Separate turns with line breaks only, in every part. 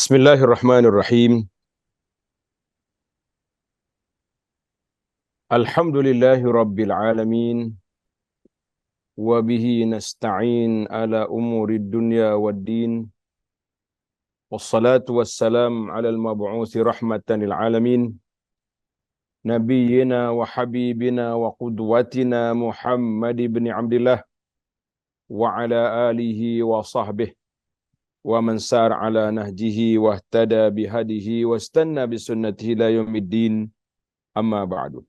Bismillahirrahmanirrahim. Alhamdulillahi rabbil alamin. Wa bihi nasta'in ala umurid dunya waddin. Wassalatu wassalam ala al-mab'uthi rahmatan lil alamin. Nabiyyina wa habibina wa qudwatina Muhammad ibn Abdillah wa ala alihi wa sahbihi wa man sar ala nahjihi wa ihtada bihadihi wa istanna bisunnatihi ila yaumiddin. Amma ba'du.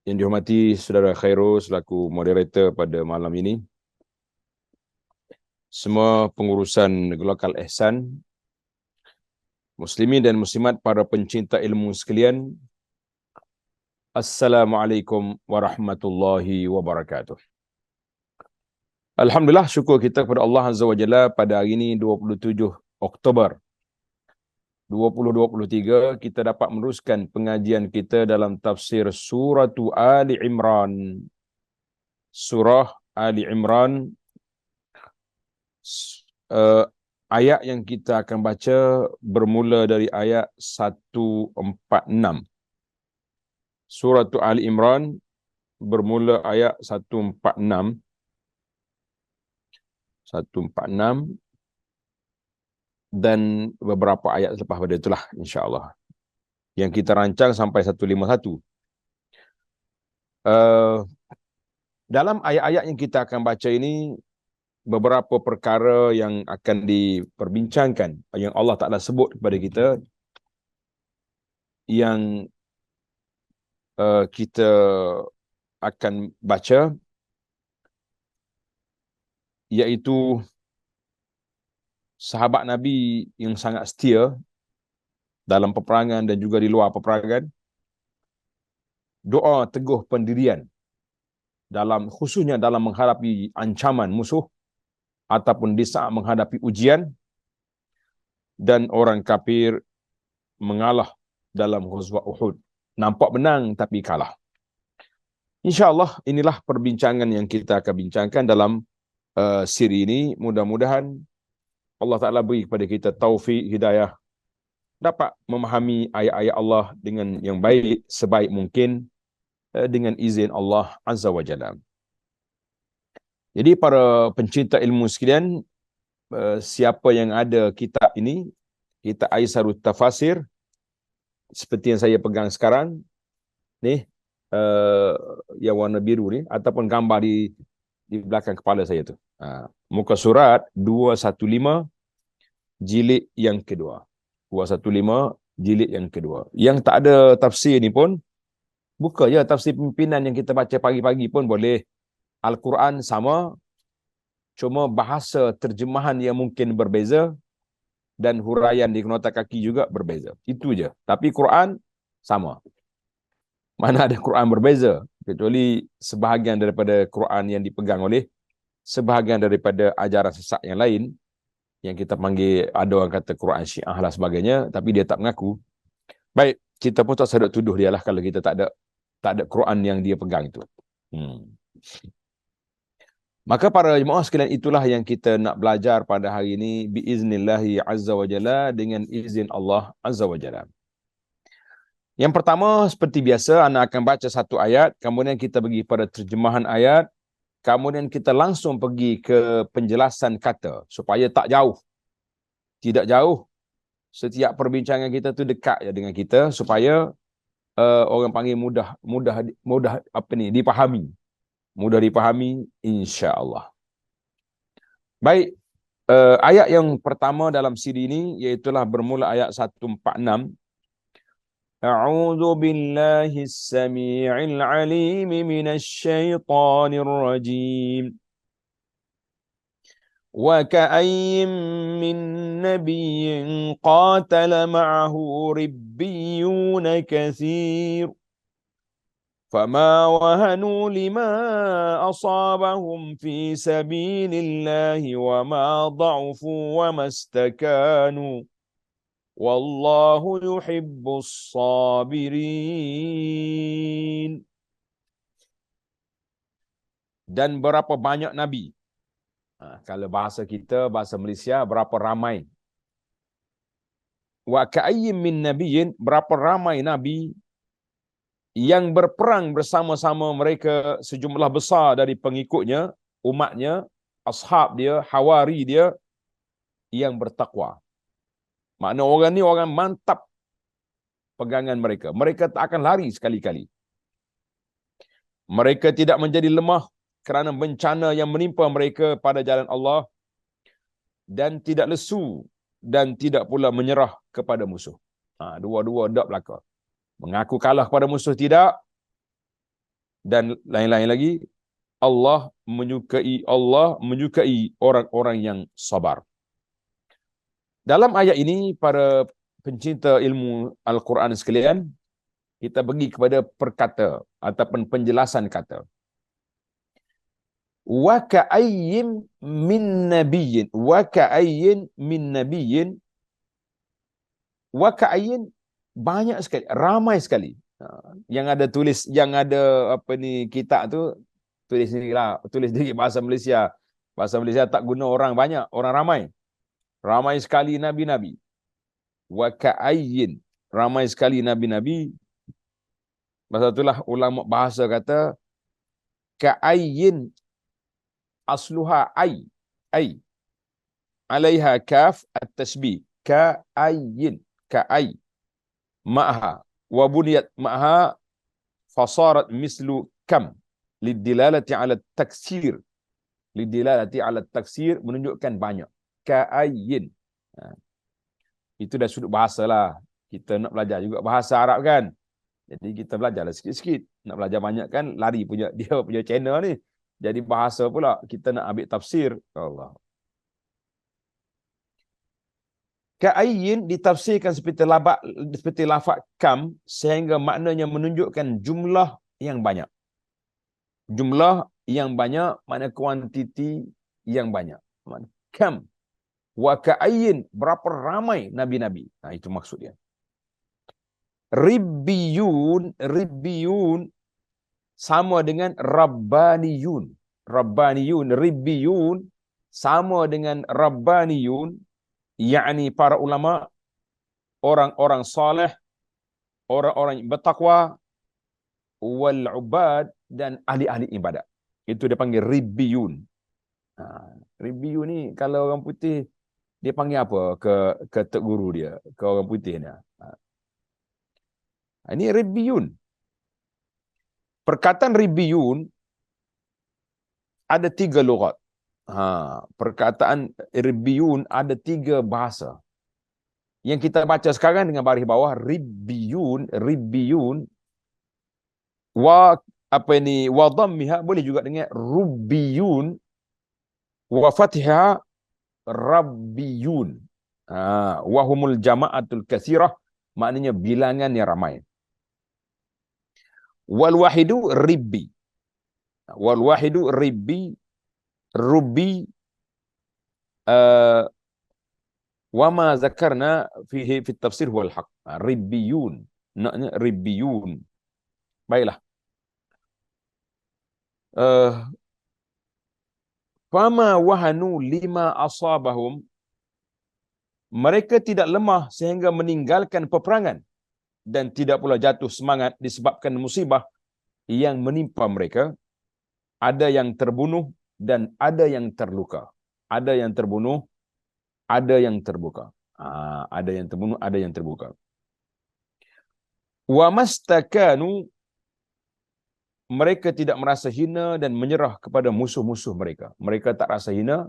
Yang dihormati Saudara Khairul selaku moderator pada malam ini, semua pengurusan Lokal Ihsan, muslimin dan muslimat, para pencinta ilmu sekalian, Assalamualaikum warahmatullahi wabarakatuh. Alhamdulillah, syukur kita kepada Allah Azza wa Jalla pada hari ini 27 Oktober 2023 kita dapat meneruskan pengajian kita dalam tafsir surah Ali Imran. Surah Ali Imran, ayat yang kita akan baca bermula dari ayat 146. Surah Ali Imran bermula ayat 146. 146 dan beberapa ayat selepas pada itulah insya-Allah. Yang kita rancang sampai 151. Dalam ayat-ayat yang kita akan baca ini, beberapa perkara yang akan diperbincangkan, yang Allah Ta'ala sebut kepada kita, yang kita akan baca, iaitu sahabat Nabi yang sangat setia dalam peperangan dan juga di luar peperangan, doa teguh pendirian khususnya dalam menghadapi ancaman musuh ataupun di saat menghadapi ujian, dan orang kafir mengalah dalam ghazwah Uhud. Nampak menang tapi kalah. InsyaAllah inilah perbincangan yang kita akan bincangkan dalam siri ini. Mudah-mudahan Allah Ta'ala beri kepada kita taufik, hidayah, dapat memahami ayat-ayat Allah dengan yang baik, sebaik mungkin, dengan izin Allah Azza wa Jalla. Jadi para pencinta ilmu sekalian, siapa yang ada kitab ini, kitab Aisarut Tafasir, seperti yang saya pegang sekarang ni, yang warna biru ni, ataupun gambar di belakang kepala saya tu, muka surat 215 jilid yang kedua. 215 jilid yang kedua. Yang tak ada tafsir ni pun, buka je tafsir pimpinan yang kita baca pagi-pagi pun boleh. Al-Quran sama, cuma bahasa terjemahan yang mungkin berbeza dan huraian di nota kaki juga berbeza. Itu je. Tapi Quran sama. Mana ada Quran berbeza, kecuali sebahagian daripada Quran yang dipegang oleh sebahagian daripada ajaran sesat yang lain, yang kita panggil, ada orang kata Quran Syiah lah sebagainya, tapi dia tak mengaku. Baik, kita pun tak sedap tuduh dia lah kalau kita tak ada Quran yang dia pegang itu. Maka para jemaah sekalian, itulah yang kita nak belajar pada hari ini biiznillahi azza wa jalla, dengan izin Allah azza wa jalla. Yang pertama, seperti biasa, anda akan baca satu ayat, kemudian kita pergi pada terjemahan ayat, kemudian kita langsung pergi ke penjelasan kata, supaya tak jauh. Tidak jauh. Setiap perbincangan kita tu dekat je dengan kita, supaya orang panggil mudah dipahami. Mudah dipahami, insya-Allah. Baik, ayat yang pertama dalam siri ini, iaitulah bermula ayat 146. A'udzu billahis samii'il 'aliim minasy syaithaanir rajiim. Wa ka'ayyin min nabiyyin qatala ma'ahu ribbiyuna katsir. فما وهنوا لما أصابهم في سبيل الله وما ضعفوا وما استكانوا والله يحب الصابرين. Dan berapa banyak Nabi, Kalau bahasa kita, bahasa Malaysia, berapa ramai. Wa ka'ayyim min nabiyyin, berapa ramai nabi yang berperang bersama-sama mereka sejumlah besar dari pengikutnya, umatnya, ashab dia, hawari dia yang bertakwa. Makna orang ni orang mantap pegangan mereka. Mereka tak akan lari sekali-kali. Mereka tidak menjadi lemah kerana bencana yang menimpa mereka pada jalan Allah, dan tidak lesu dan tidak pula menyerah kepada musuh. Dua-dua tak belaka. Mengaku kalah pada musuh tidak, dan lain-lain lagi. Allah menyukai orang-orang yang sabar. Dalam ayat ini, para pencinta ilmu Al-Quran sekalian, kita pergi kepada perkata ataupun penjelasan kata. Wa ka'ayyin min nabiyyin, wa ka'ayyin min nabiyyin, wa ka'ayyin, banyak sekali, ramai sekali. Yang ada tulis, yang ada apa ni kitab tu, tulis sendirilah, tulis di bahasa Malaysia. Bahasa Malaysia tak guna orang banyak, orang ramai. Ramai sekali nabi-nabi. Wa ka'ayyin, ramai sekali nabi-nabi. Masa itulah ulama bahasa kata ka'ayyin asluha ay, alaiha kaf at-tasbih, ka'ayyin, ka'ay, ma'ha wa buniyat ma'ha fasarat mislu kam, lidilalati ala taksir, lidilalati ala taksir, menunjukkan banyak. Ka'ayyin, itu dah sudut bahasa lah. Kita nak belajar juga bahasa Arab kan, jadi kita belajarlah sikit-sikit. Nak belajar banyak kan lari punya dia punya channel ni. Jadi bahasa pula kita nak ambil tafsir. Allah. Ka'ayyin ditafsirkan seperti lafaz kam, sehingga maknanya menunjukkan jumlah yang banyak. Jumlah yang banyak makna kuantiti yang banyak. Makna kam. Wa ka'ayyin, berapa ramai nabi-nabi. Itu maksud dia. Ribbiyun sama dengan rabbaniyun. Ribbiyun sama dengan rabbaniyun, yakni para ulama, orang-orang saleh, orang-orang yang bertakwa, wal ubad, dan ahli-ahli ibadat. Itu dia panggil ribbiyun. Ribbiyun ni kalau orang putih dia panggil apa ke tok guru dia, ke orang putih ni. Ini ribbiyun. Perkataan ribbiyun ada 3 lughat. Perkataan ribbiyun ada 3 bahasa. Yang kita baca sekarang dengan baris bawah, ribbiyun wa apa ini wa dhammiha, boleh juga dengan rubbiyun, wa fathiha rabbiyun. Wa humul jama'atul katsirah, maknanya bilangan yang ramai. Wal wahidu ribbi. Wal wahidu ribbi, rubbi, wa ma zakarna fihi fi tafsir huwal haq. Ribbiyun, maknanya ribbiyun. Baiklah. Fama wahanu lima asabahum, mereka tidak lemah sehingga meninggalkan peperangan, dan tidak pula jatuh semangat disebabkan musibah yang menimpa mereka. Ada yang terbunuh dan ada yang terluka. Ada yang terbunuh, ada yang terbuka. Ada yang terbunuh, ada yang terbuka. Wa mastakanu, mereka tidak merasa hina dan menyerah kepada musuh-musuh mereka. Mereka tak rasa hina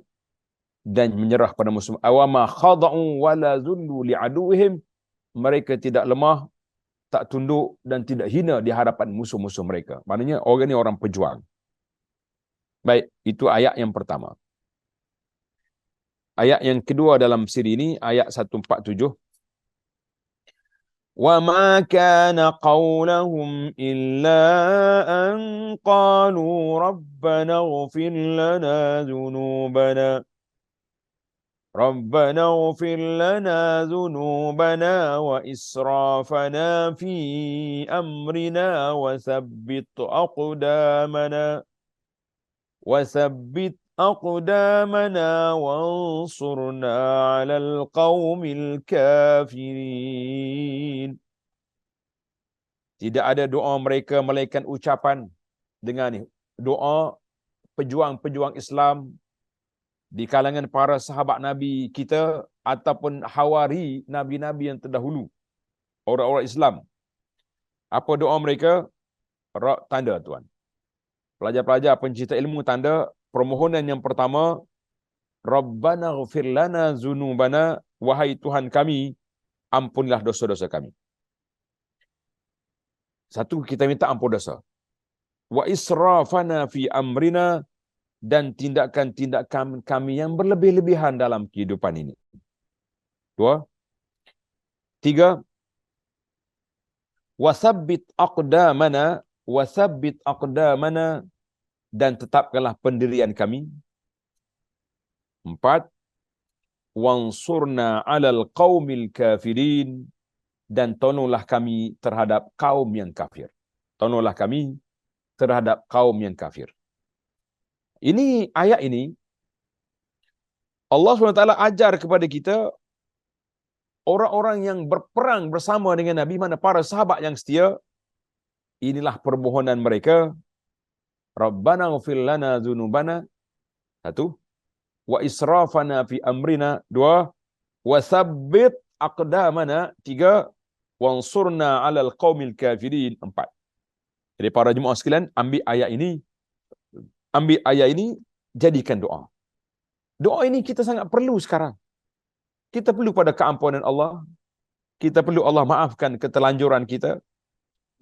dan menyerah pada musuh. Awama khada'u wala zullu li'aduhim, mereka tidak lemah, tak tunduk dan tidak hina di hadapan musuh-musuh mereka. Maknanya orang ni orang pejuang. Baik, itu ayat yang pertama. Ayat yang kedua dalam siri ini, ayat 147. Wa ma kana qawlahum illa an qalu rabbana ighfir lana dhunubana. ربنا اغفر لنا ذنوبنا وإسرافنا في أمرنا وثبت أقدامنا وانصرنا على القوم الكافرين. Tidak ada doa mereka melainkan ucapan dengan doa pejuang-pejuang Islam di kalangan para sahabat Nabi kita ataupun hawari Nabi-Nabi yang terdahulu, orang-orang Islam. Apa doa mereka? Tanda tuan. Pelajar-pelajar pencinta ilmu tanda permohonan yang pertama, Rabbana ghfir lana zunubana, wahai Tuhan kami, ampunilah dosa-dosa kami. Satu, kita minta ampun dosa. Wa israfana fi amrina, dan tindakan-tindakan kami yang berlebih-lebihan dalam kehidupan ini. Dua. Tiga, wasabbit aqdamana, dan tetapkanlah pendirian kami. Empat, wansurna 'alal qaumil kafirin, dan tolonglah kami terhadap kaum yang kafir. Tolonglah kami terhadap kaum yang kafir. Ini ayat ini Allah SWT ajar kepada kita orang-orang yang berperang bersama dengan Nabi, mana para sahabat yang setia. Inilah permohonan mereka. Rabbana ghfir lana dzunubana. Satu. Wa israfana fi amrina. Dua. Wa tsabbit aqdamana. Tiga. Wansurna 'alal qaumil kafirin. Empat. Jadi para jemaah sekalian, ambil ayat ini jadikan doa. Doa ini kita sangat perlu sekarang. Kita perlu pada keampunan Allah. Kita perlu Allah maafkan keterlanjuran kita.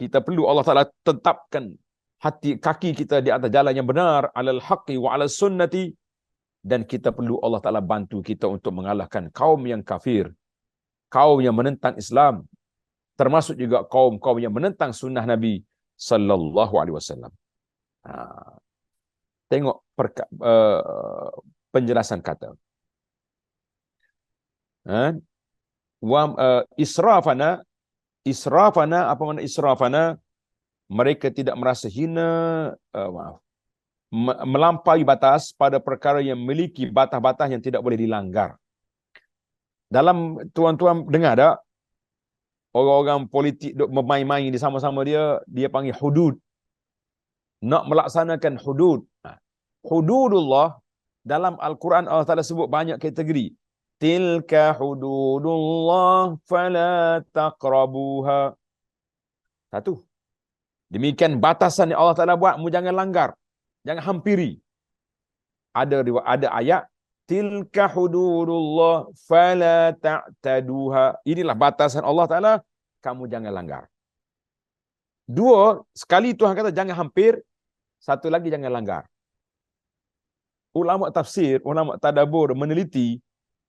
Kita perlu Allah Ta'ala tetapkan kaki kita di atas jalan yang benar, alal haqqi wa alal sunnati. Dan kita perlu Allah Ta'ala bantu kita untuk mengalahkan kaum yang kafir, kaum yang menentang Islam, termasuk juga kaum-kaum yang menentang sunnah Nabi sallallahu alaihi wasallam. Tengok penjelasan kata. Israfana, apa makna israfana? Mereka tidak merasa hina, melampaui batas pada perkara yang memiliki batas-batas yang tidak boleh dilanggar. Dalam tuan-tuan dengar tak? Orang-orang politik duk bermain-main di sama-sama dia panggil hudud. Nak melaksanakan hudud. Hududullah dalam Al-Quran Allah Ta'ala sebut banyak kategori. Tilka hududullah fala taqrabuha. Satu. Demikian batasan yang Allah Ta'ala buat, mu jangan langgar. Jangan hampiri. Ada ayat, tilka hududullah fala ta'taduha. Inilah batasan Allah Ta'ala, kamu jangan langgar. Dua, sekali Tuhan kata jangan hampir, satu lagi jangan langgar. Ulama tafsir, ulama tadabbur meneliti,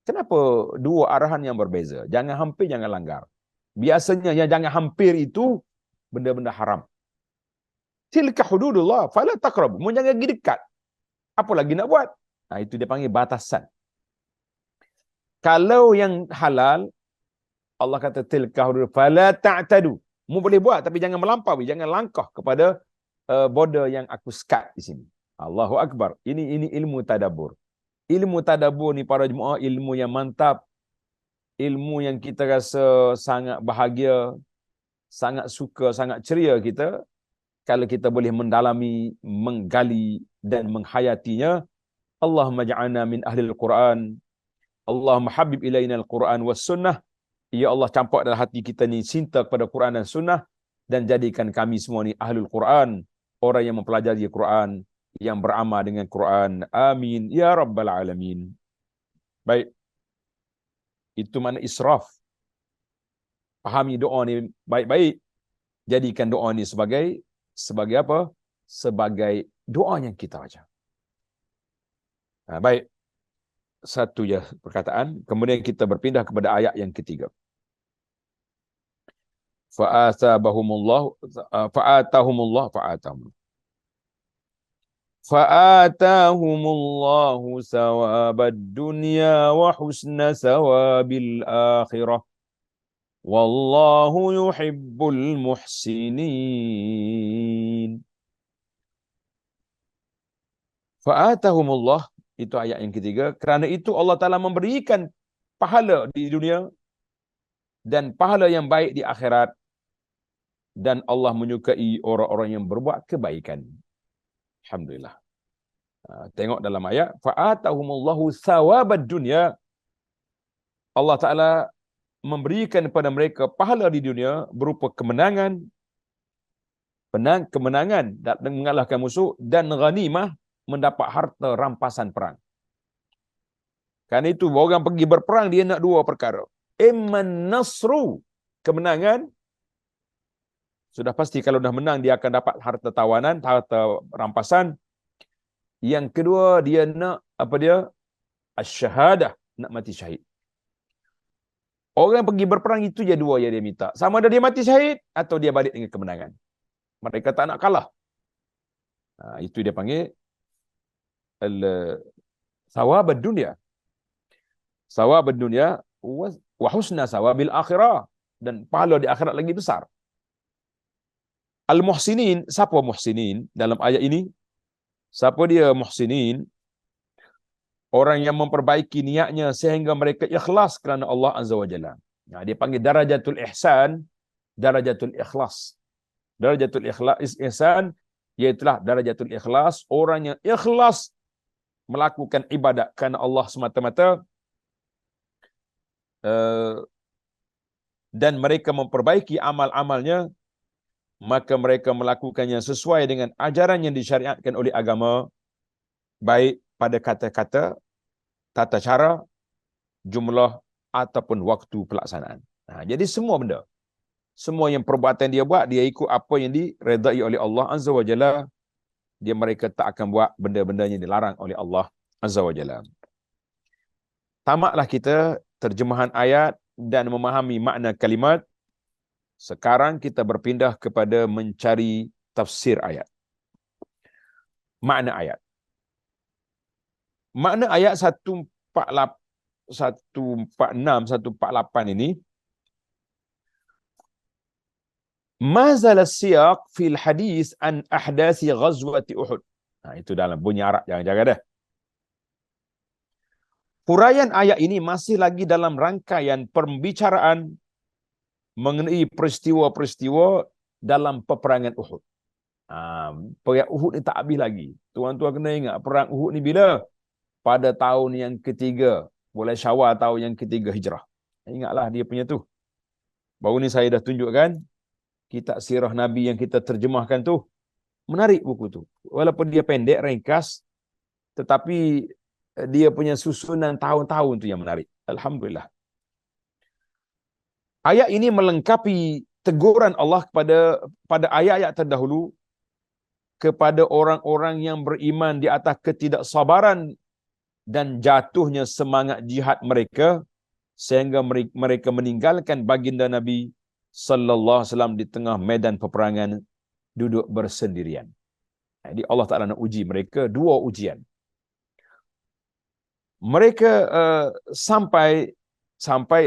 kenapa dua arahan yang berbeza? Jangan hampir, jangan langgar. Biasanya yang jangan hampir itu benda-benda haram. Tilka hududullah fala taqrabu. Mu jangan pergi dekat. Apa lagi nak buat? Itu dia panggil batasan. Kalau yang halal, Allah kata tilka hudud fala ta'tadu. Mu boleh buat tapi jangan melampaui, jangan langkah kepada border yang aku sekat di sini. Allahu Akbar. Ini ilmu tadabbur. Ilmu tadabbur ni para jemaah, ilmu yang mantap. Ilmu yang kita rasa sangat bahagia, sangat suka, sangat ceria kita kalau kita boleh mendalami, menggali dan menghayatinya. Allahumma ja'alna min ahlil Quran. Allahumma habib ilaina al-Quran was sunnah. Ya Allah, campak dalam hati kita ni cinta kepada Quran dan sunnah, dan jadikan kami semua ni ahlul Quran, orang yang mempelajari Quran, yang beramal dengan Quran. Amin ya rabbal alamin. Baik. Itu makna israf. Pahami doa ni baik-baik. Jadikan doa ni sebagai apa? Sebagai doa yang kita baca. Baik. Satu je perkataan. Kemudian kita berpindah kepada ayat yang ketiga. Fa'atahumullahu sawabad dunya wa husna sawabil akhirah. Wallahu yuhibbul muhsinin. Fa'atahumullah, Itu ayat yang ketiga. Kerana itu Allah Ta'ala memberikan pahala di dunia dan pahala yang baik di akhirat. Dan Allah menyukai orang-orang yang berbuat kebaikan. Alhamdulillah. Tengok dalam ayat. Fa'atahumullahu thawabad dunya. Allah Ta'ala memberikan kepada mereka pahala di dunia berupa kemenangan, kemenangan dan mengalahkan musuh, dan ghanimah, mendapat harta rampasan perang. Karena itu orang pergi berperang dia nak dua perkara. Imman nasru, kemenangan. Sudah pasti kalau dah menang dia akan dapat harta tawanan, harta rampasan. Yang kedua dia nak apa dia? Asy-syahadah, nak mati syahid. Orang yang pergi berperang itu je dua yang dia minta. Sama ada dia mati syahid atau dia balik dengan kemenangan. Mereka tak nak kalah. Itu dia panggil thawabad dunya. Thawabad dunya wa husna thawabil akhirah, dan pahala di akhirat lagi besar. Al-muhsinin, siapa muhsinin dalam ayat ini? Siapa dia muhsinin? Orang yang memperbaiki niatnya sehingga mereka ikhlas kerana Allah Azza wa Jalla. Dia panggil darajatul ihsan, darajatul ikhlas. Darajatul ihsan iaitulah darajatul ikhlas, orang yang ikhlas melakukan ibadat kerana Allah semata-mata, dan mereka memperbaiki amal-amalnya, maka mereka melakukannya sesuai dengan ajaran yang disyariatkan oleh agama, baik pada kata-kata, tata cara, jumlah ataupun waktu pelaksanaan. Jadi semua benda, semua yang perbuatan dia buat, dia ikut apa yang diredai oleh Allah Azza wa Jalla. Mereka tak akan buat benda-benda yang dilarang oleh Allah Azza wa Jalla. Tamatlah kita terjemahan ayat dan memahami makna kalimat. Sekarang kita berpindah kepada mencari tafsir ayat. Makna ayat. Makna ayat 146-148 ini, mazal as-siyaq fil hadis an ahdasi ghazwati Uhud. Itu dalam bunyi Arab, jangan jaga dah. Huraian ayat ini masih lagi dalam rangkaian pembicaraan mengenai peristiwa-peristiwa dalam peperangan Uhud. Perang Uhud ni tak habis lagi. Tuan-tuan kena ingat, perang Uhud ni bila? Pada tahun yang ketiga, bulan Syawal tahun yang ketiga Hijrah. Ingatlah dia punya tu. Baru ni saya dah tunjukkan kitab sirah Nabi yang kita terjemahkan tu. Menarik buku tu. Walaupun dia pendek, ringkas, tetapi dia punya susunan tahun-tahun tu yang menarik. Alhamdulillah. Ayat ini melengkapi teguran Allah pada ayat-ayat terdahulu kepada orang-orang yang beriman di atas ketidaksabaran dan jatuhnya semangat jihad mereka sehingga mereka meninggalkan baginda Nabi sallallahu alaihi wasallam di tengah medan peperangan duduk bersendirian. Jadi Allah Taala nak uji mereka dua ujian. Mereka sampai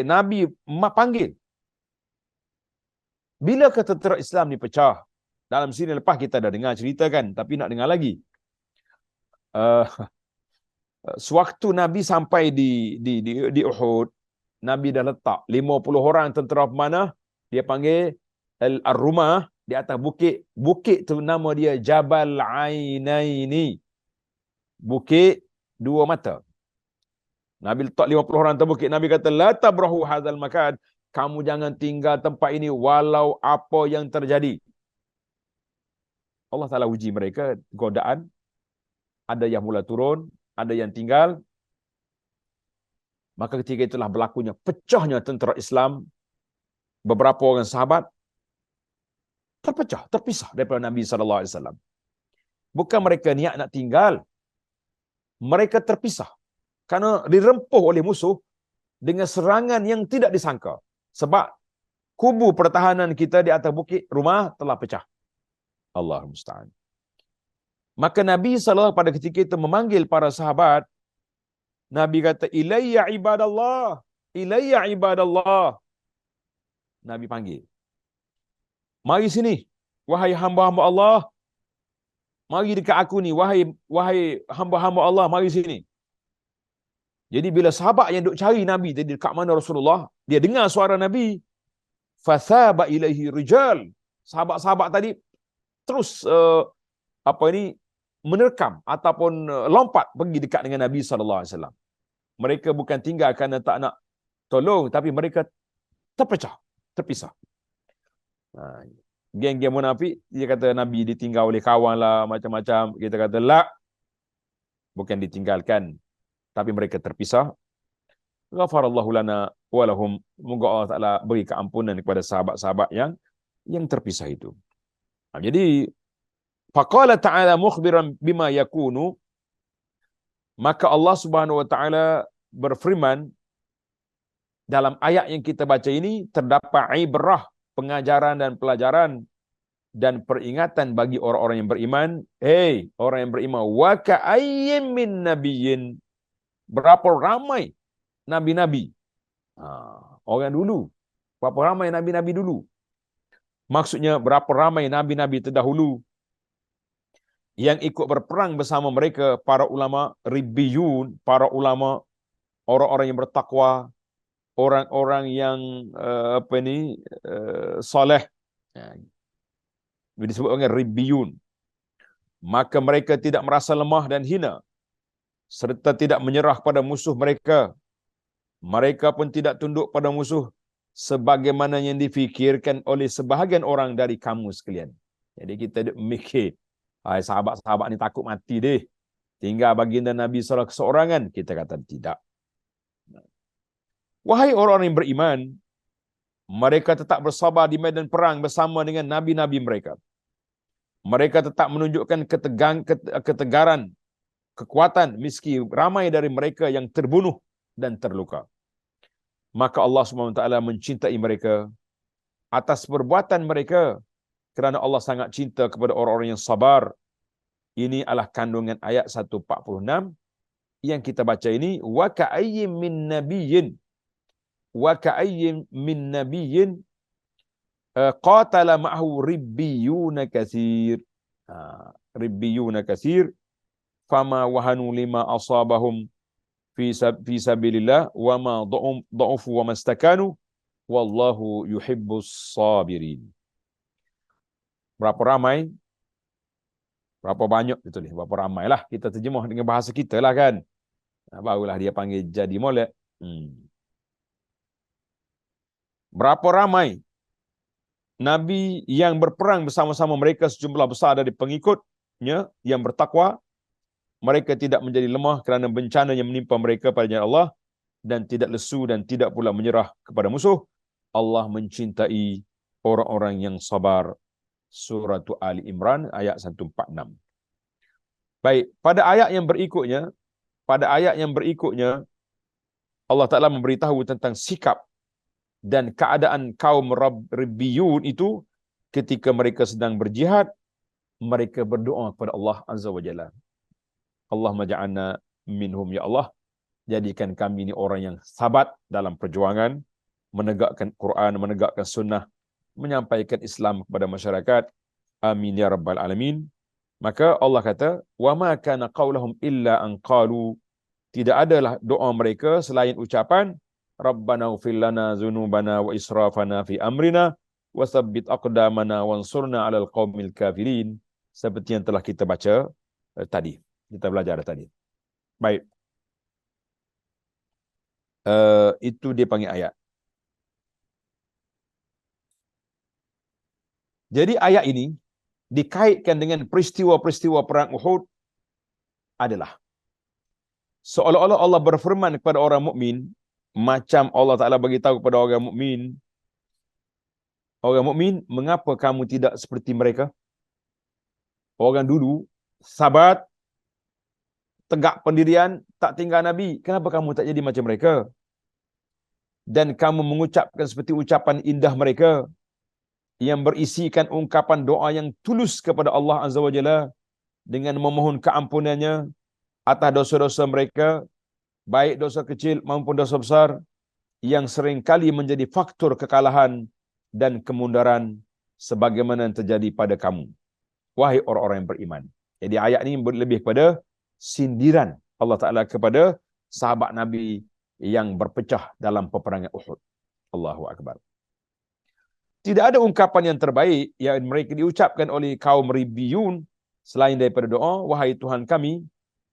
Nabi panggil. Bila tentera Islam ni pecah? Dalam sini lepas kita dah dengar cerita kan, tapi nak dengar lagi. Sewaktu Nabi sampai di Uhud, Nabi dah letak 50 orang tentera pemanah, dia panggil Ar-Rumah, di atas bukit. Bukit tu nama dia Jabal Ainaini. Bukit dua mata. Nabi letak 50 orang atas bukit. Nabi kata, la tabrahu hadzal makan. Kamu jangan tinggal tempat ini walau apa yang terjadi. Allah Ta'ala uji mereka, godaan. Ada yang mula turun, ada yang tinggal. Maka ketika itulah berlakunya pecahnya tentera Islam. Beberapa orang sahabat terpisah daripada Nabi SAW. Bukan mereka niat nak tinggal. Mereka terpisah. Kerana dirempuh oleh musuh dengan serangan yang tidak disangka. Sebab kubu pertahanan kita di atas bukit rumah telah pecah. Allah musta'an. Maka Nabi SAW pada ketika itu memanggil para sahabat. Nabi kata, ilayya ibadallah. Ilayya ibadallah. Nabi panggil. Mari sini, wahai hamba-hamba Allah. Mari dekat aku ni, wahai hamba-hamba Allah, mari sini. Jadi bila sahabat yang duk cari Nabi tadi dekat mana Rasulullah, dia dengar suara Nabi, fathaba ilaihi rijal. Sahabat-sahabat tadi terus menerkam ataupun lompat pergi dekat dengan Nabi sallallahu alaihi wasallam. Mereka bukan tinggal kerana tak nak tolong, tapi mereka terpisah. Geng-geng munafik, dia kata Nabi ditinggal oleh kawan lah, macam-macam. Kita kata la, bukan ditinggalkan, tapi mereka terpisah. Ghafarallahu lana walahum. Moga Allah Ta'ala beri keampunan kepada sahabat-sahabat yang terpisah itu. Jadi faqala ta'ala mukhbiran bima yakunu, maka Allah Subhanahu wa taala berfirman dalam ayat yang kita baca ini terdapat ibrah, pengajaran dan pelajaran dan peringatan bagi orang-orang yang beriman. Orang yang beriman, wa ka'ayyin min nabiyyin, berapa ramai nabi-nabi. Orang dulu, berapa ramai nabi-nabi dulu. Maksudnya berapa ramai nabi-nabi terdahulu yang ikut berperang bersama mereka, para ulama ribbiyun, para ulama, orang-orang yang bertakwa, orang-orang yang soleh, disebut dengan ribbiyun. Maka mereka tidak merasa lemah dan hina, serta tidak menyerah pada musuh mereka. Mereka pun tidak tunduk pada musuh sebagaimana yang difikirkan oleh sebahagian orang dari kamu sekalian. Jadi kita mikir, sahabat-sahabat ni takut mati deh, tinggal baginda Nabi SAW keseorangan. Kita kata tidak. Wahai orang-orang yang beriman, mereka tetap bersabar di medan perang bersama dengan nabi-nabi mereka. Mereka tetap menunjukkan ketegaran, kekuatan, meski ramai dari mereka yang terbunuh dan terluka. Maka Allah SWT mencintai mereka atas perbuatan mereka, kerana Allah sangat cinta kepada orang-orang yang sabar. Ini adalah kandungan ayat 146 yang kita baca ini. Wa ka'ayyin min nabiyyin, wa ka'ayyin min nabiyyin qatala ma'ahu ribbiyuna katsir. Ribbiyuna katsir fama wahanu lima asabahum fi sabilillah wa ma dha'ufu wa mastakanu wallahu yuhibbus sabirin. Berapa ramai, berapa banyak, betul ni, berapa ramailah, kita terjemah dengan bahasa kita lah kan. Barulah dia panggil jadi molek. Berapa ramai nabi yang berperang bersama-sama mereka, sejumlah besar dari pengikutnya yang bertakwa. Mereka tidak menjadi lemah kerana bencana yang menimpa mereka pada jalan Allah, dan tidak lesu dan tidak pula menyerah kepada musuh. Allah mencintai orang-orang yang sabar. Surah Ali Imran ayat 146. Baik, pada ayat yang berikutnya Allah Ta'ala memberitahu tentang sikap dan keadaan kaum Rabbiyun itu ketika mereka sedang berjihad. Mereka berdoa kepada Allah Azza wa Jalla. Allahumma ja'alna minhum, ya Allah, jadikan kami ini orang yang sabat dalam perjuangan menegakkan Quran, menegakkan sunnah, menyampaikan Islam kepada masyarakat. Amin ya rabbal alamin. Maka Allah kata, wa ma kana qaulahum illa an qalu, tidak adalah doa mereka selain ucapan Rabbana ighfir lana dzunubana wa israfana fi amrina wa tsabbit aqdamana wansurna 'alal qaumil kafirin, seperti yang telah kita baca tadi, kita belajar tadi. Baik. Itu dia panggil ayat. Jadi ayat ini dikaitkan dengan peristiwa-peristiwa perang Uhud adalah seolah-olah Allah berfirman kepada orang mukmin, macam Allah Ta'ala bagi tahu kepada orang mukmin, mengapa kamu tidak seperti mereka? Orang dulu sabat, tegak pendirian, tak tinggal Nabi. Kenapa kamu tak jadi macam mereka? Dan kamu mengucapkan seperti ucapan indah mereka, yang berisikan ungkapan doa yang tulus kepada Allah Azza wa Jalla dengan memohon keampunannya atas dosa-dosa mereka, baik dosa kecil maupun dosa besar, yang seringkali menjadi faktor kekalahan dan kemunduran sebagaimana yang terjadi pada kamu, wahai orang-orang yang beriman. Jadi ayat ini lebih kepada sindiran Allah Ta'ala kepada sahabat Nabi yang berpecah dalam peperangan Uhud. Allahu Akbar. Tidak ada ungkapan yang terbaik yang mereka diucapkan oleh kaum Ribiyun selain daripada doa, wahai Tuhan kami,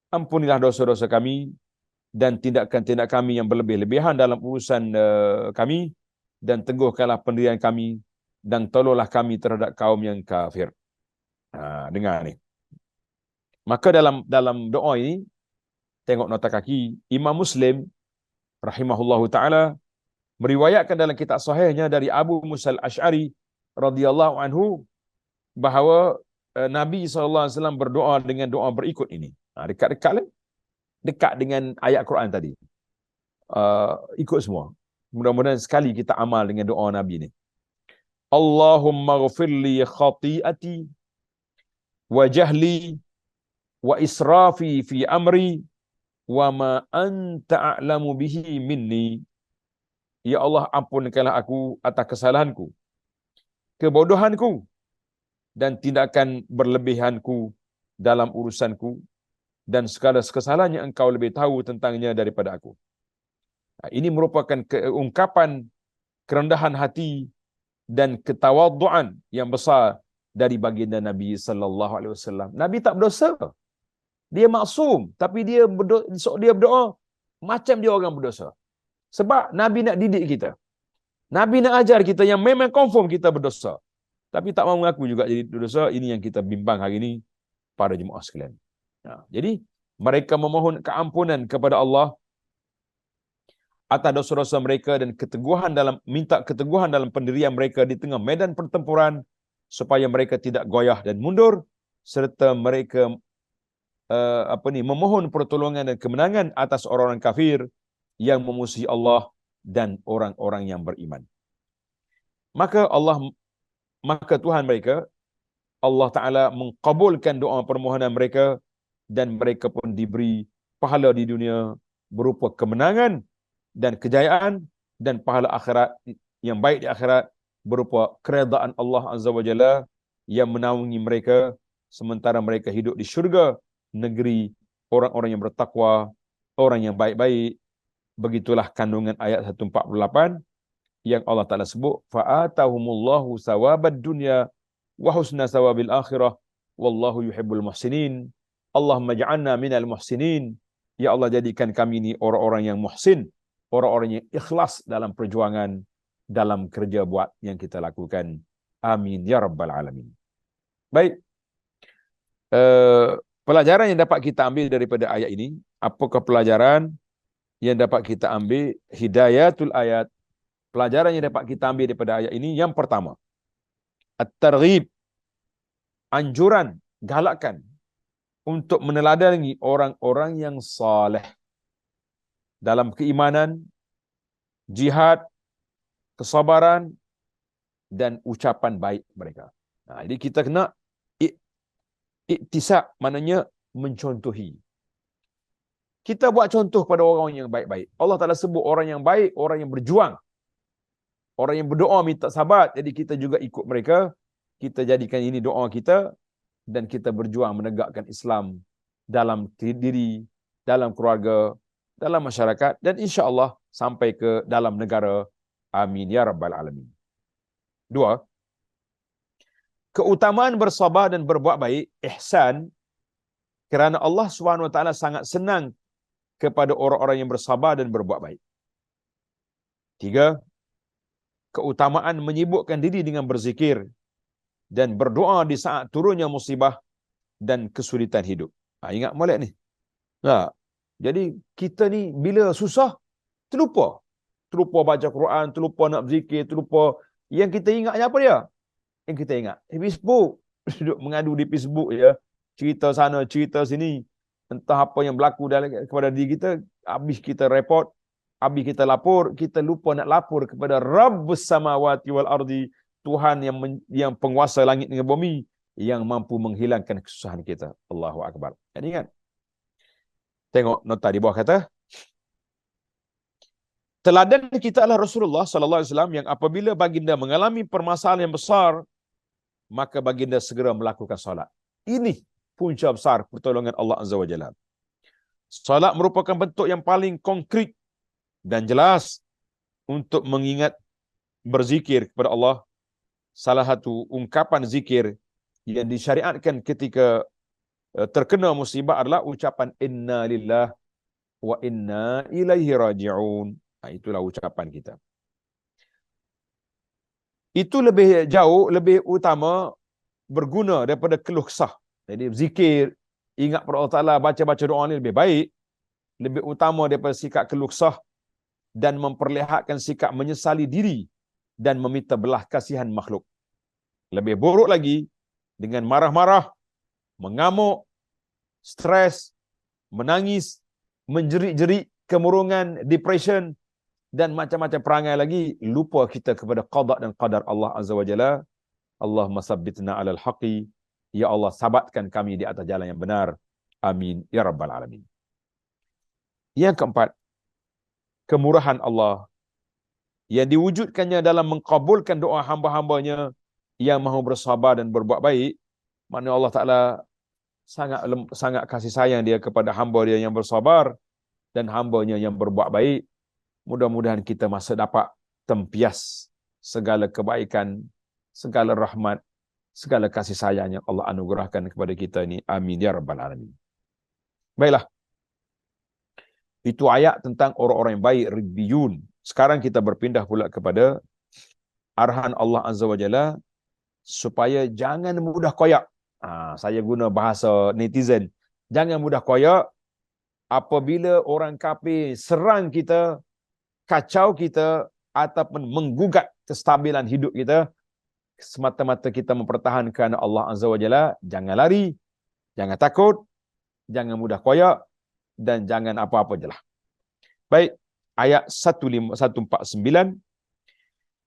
ampunilah dosa-dosa kami dan tindakan-tindakan kami yang berlebih-lebihan dalam urusan kami, dan teguhkanlah pendirian kami dan tolonglah kami terhadap kaum yang kafir. Dengar ni. Maka dalam doa ini, tengok nota kaki, Imam Muslim rahimahullahu taala meriwayatkan dalam kitab sahihnya dari Abu Musa al-Asy'ari radhiyallahu anhu bahawa Nabi SAW berdoa dengan doa berikut ini. Dekat-dekat lah. Dekat dengan ayat Quran tadi. Ikut semua. Mudah-mudahan sekali kita amal dengan doa Nabi ni. Allahumma ghafirli khati'ati wa jahli wa israfi fi amri wa ma anta a'lamu bihi minni. Ya Allah, ampunkanlah aku atas kesalahanku, kebodohanku dan tindakan berlebihanku dalam urusanku, dan segala kesalahan yang engkau lebih tahu tentangnya daripada aku. Ini merupakan ungkapan kerendahan hati dan ketawaduan yang besar dari baginda Nabi sallallahu alaihi wasallam. Nabi tak berdosa. Dia maksum, tapi dia berdoa macam dia orang berdosa. Sebab Nabi nak didik kita. Nabi nak ajar kita yang memang confirm kita berdosa, tapi tak mahu mengaku juga jadi berdosa. Ini yang kita bimbang hari ini para jemaah sekalian. Jadi mereka memohon keampunan kepada Allah atas dosa-dosa mereka dan minta keteguhan dalam pendirian mereka di tengah medan pertempuran, supaya mereka tidak goyah dan mundur, serta mereka memohon pertolongan dan kemenangan atas orang-orang kafir yang memusuhi Allah dan orang-orang yang beriman. Maka Tuhan mereka, Allah Ta'ala, mengkabulkan doa permohonan mereka, dan mereka pun diberi pahala di dunia berupa kemenangan dan kejayaan, dan pahala akhirat yang baik di akhirat berupa keredaan Allah Azza wa Jalla yang menaungi mereka sementara mereka hidup di syurga, negeri orang-orang yang bertakwa, orang yang baik-baik. Begitulah kandungan ayat 148 yang Allah Ta'ala sebut, fa'atahumullahu sawabad dunya wa husna sawabil akhirah wallahu yuhibbul muhsinin. Allahumma ja'alna minal muhsinin. Ya Allah, jadikan kami ini orang-orang yang muhsin, orang-orang yang ikhlas dalam perjuangan, dalam kerja buat yang kita lakukan. Amin ya rabbal alamin. Baik, pelajaran yang dapat kita ambil daripada ayat ini, apakah pelajaran yang dapat kita ambil? Hidayatul ayat. Pelajaran yang dapat kita ambil daripada ayat ini, yang pertama, at-targhib, anjuran, galakan untuk meneladani orang-orang yang saleh dalam keimanan, jihad, kesabaran dan ucapan baik mereka. Jadi kita kena iktisab, maknanya mencontohi. Kita buat contoh pada orang yang baik-baik. Allah Ta'ala sebut orang yang baik, orang yang berjuang, orang yang berdoa minta sabat. Jadi kita juga ikut mereka. Kita jadikan ini doa kita, dan kita berjuang menegakkan Islam dalam diri, dalam keluarga, dalam masyarakat, dan insya-Allah sampai ke dalam negara. Amin ya rabbal alamin. 2. Keutamaan bersabar dan berbuat baik, ihsan, kerana Allah Subhanahu wa taala sangat senang kepada orang-orang yang bersabar dan berbuat baik. 3. Keutamaan menyibukkan diri dengan berzikir dan berdoa di saat turunnya musibah dan kesulitan hidup. Ingat molek ni. Jadi kita ni bila susah, terlupa baca Quran, terlupa nak berzikir, terlupa. Yang kita ingatnya apa dia? Yang kita ingat Facebook, duduk mengadu di Facebook ya, cerita sana, cerita sini, entah apa yang berlaku kepada diri kita. Habis kita report, habis kita lapor, kita lupa nak lapor kepada Rabbus samawati wal ardi, Tuhan yang penguasa langit dengan bumi, yang mampu menghilangkan kesusahan kita. Allahu Akbar. Jadi kan, tengok nota di bawah kata, teladan kita adalah Rasulullah sallallahu alaihi wasallam, yang apabila baginda mengalami permasalahan yang besar, maka baginda segera melakukan salat. Ini punca besar pertolongan Allah Azza wa Jalla. Salat merupakan bentuk yang paling konkret dan jelas untuk mengingat berzikir kepada Allah. Salah satu ungkapan zikir yang disyariatkan ketika terkena musibah adalah ucapan inna lillah wa inna ilaihi raji'un. Itulah ucapan kita. Itu lebih jauh, lebih utama, berguna daripada keluh kesah. Jadi zikir, ingat pada Allah Ta'ala, baca-baca doa ni lebih baik, lebih utama daripada sikap keluh kesah dan memperlihatkan sikap menyesali diri dan meminta belah kasihan makhluk. Lebih buruk lagi, dengan marah-marah, mengamuk, stres, menangis, menjerit-jerit, kemurungan, depression dan macam-macam perangai lagi, lupa kita kepada qada dan qadar Allah Azza wa Jalla. Allahumma sabbitna alal haqi, ya Allah sabatkan kami di atas jalan yang benar. Amin ya rabbal alamin. Yang keempat, kemurahan Allah yang diwujudkannya dalam mengkabulkan doa hamba-hambanya yang mahu bersabar dan berbuat baik. Mana Allah Ta'ala sangat kasih sayang dia kepada hamba dia yang bersabar dan hambanya yang berbuat baik. Mudah-mudahan kita masih dapat tempias segala kebaikan, segala rahmat, segala kasih sayang yang Allah anugerahkan kepada kita ini. Amin ya rabbal alamin. Baiklah. Itu ayat tentang orang-orang yang baik, ribbiyun. Sekarang kita berpindah pula kepada arahan Allah Azza wa Jalla supaya jangan mudah koyak. Saya guna bahasa netizen. Jangan mudah koyak apabila orang kafir serang kita, kacau kita ataupun menggugat kestabilan hidup kita. Semata-mata kita mempertahankan Allah Azza wa Jalla. Jangan lari, jangan takut, jangan mudah koyak dan jangan apa-apa jelah. Baik, ayat 149.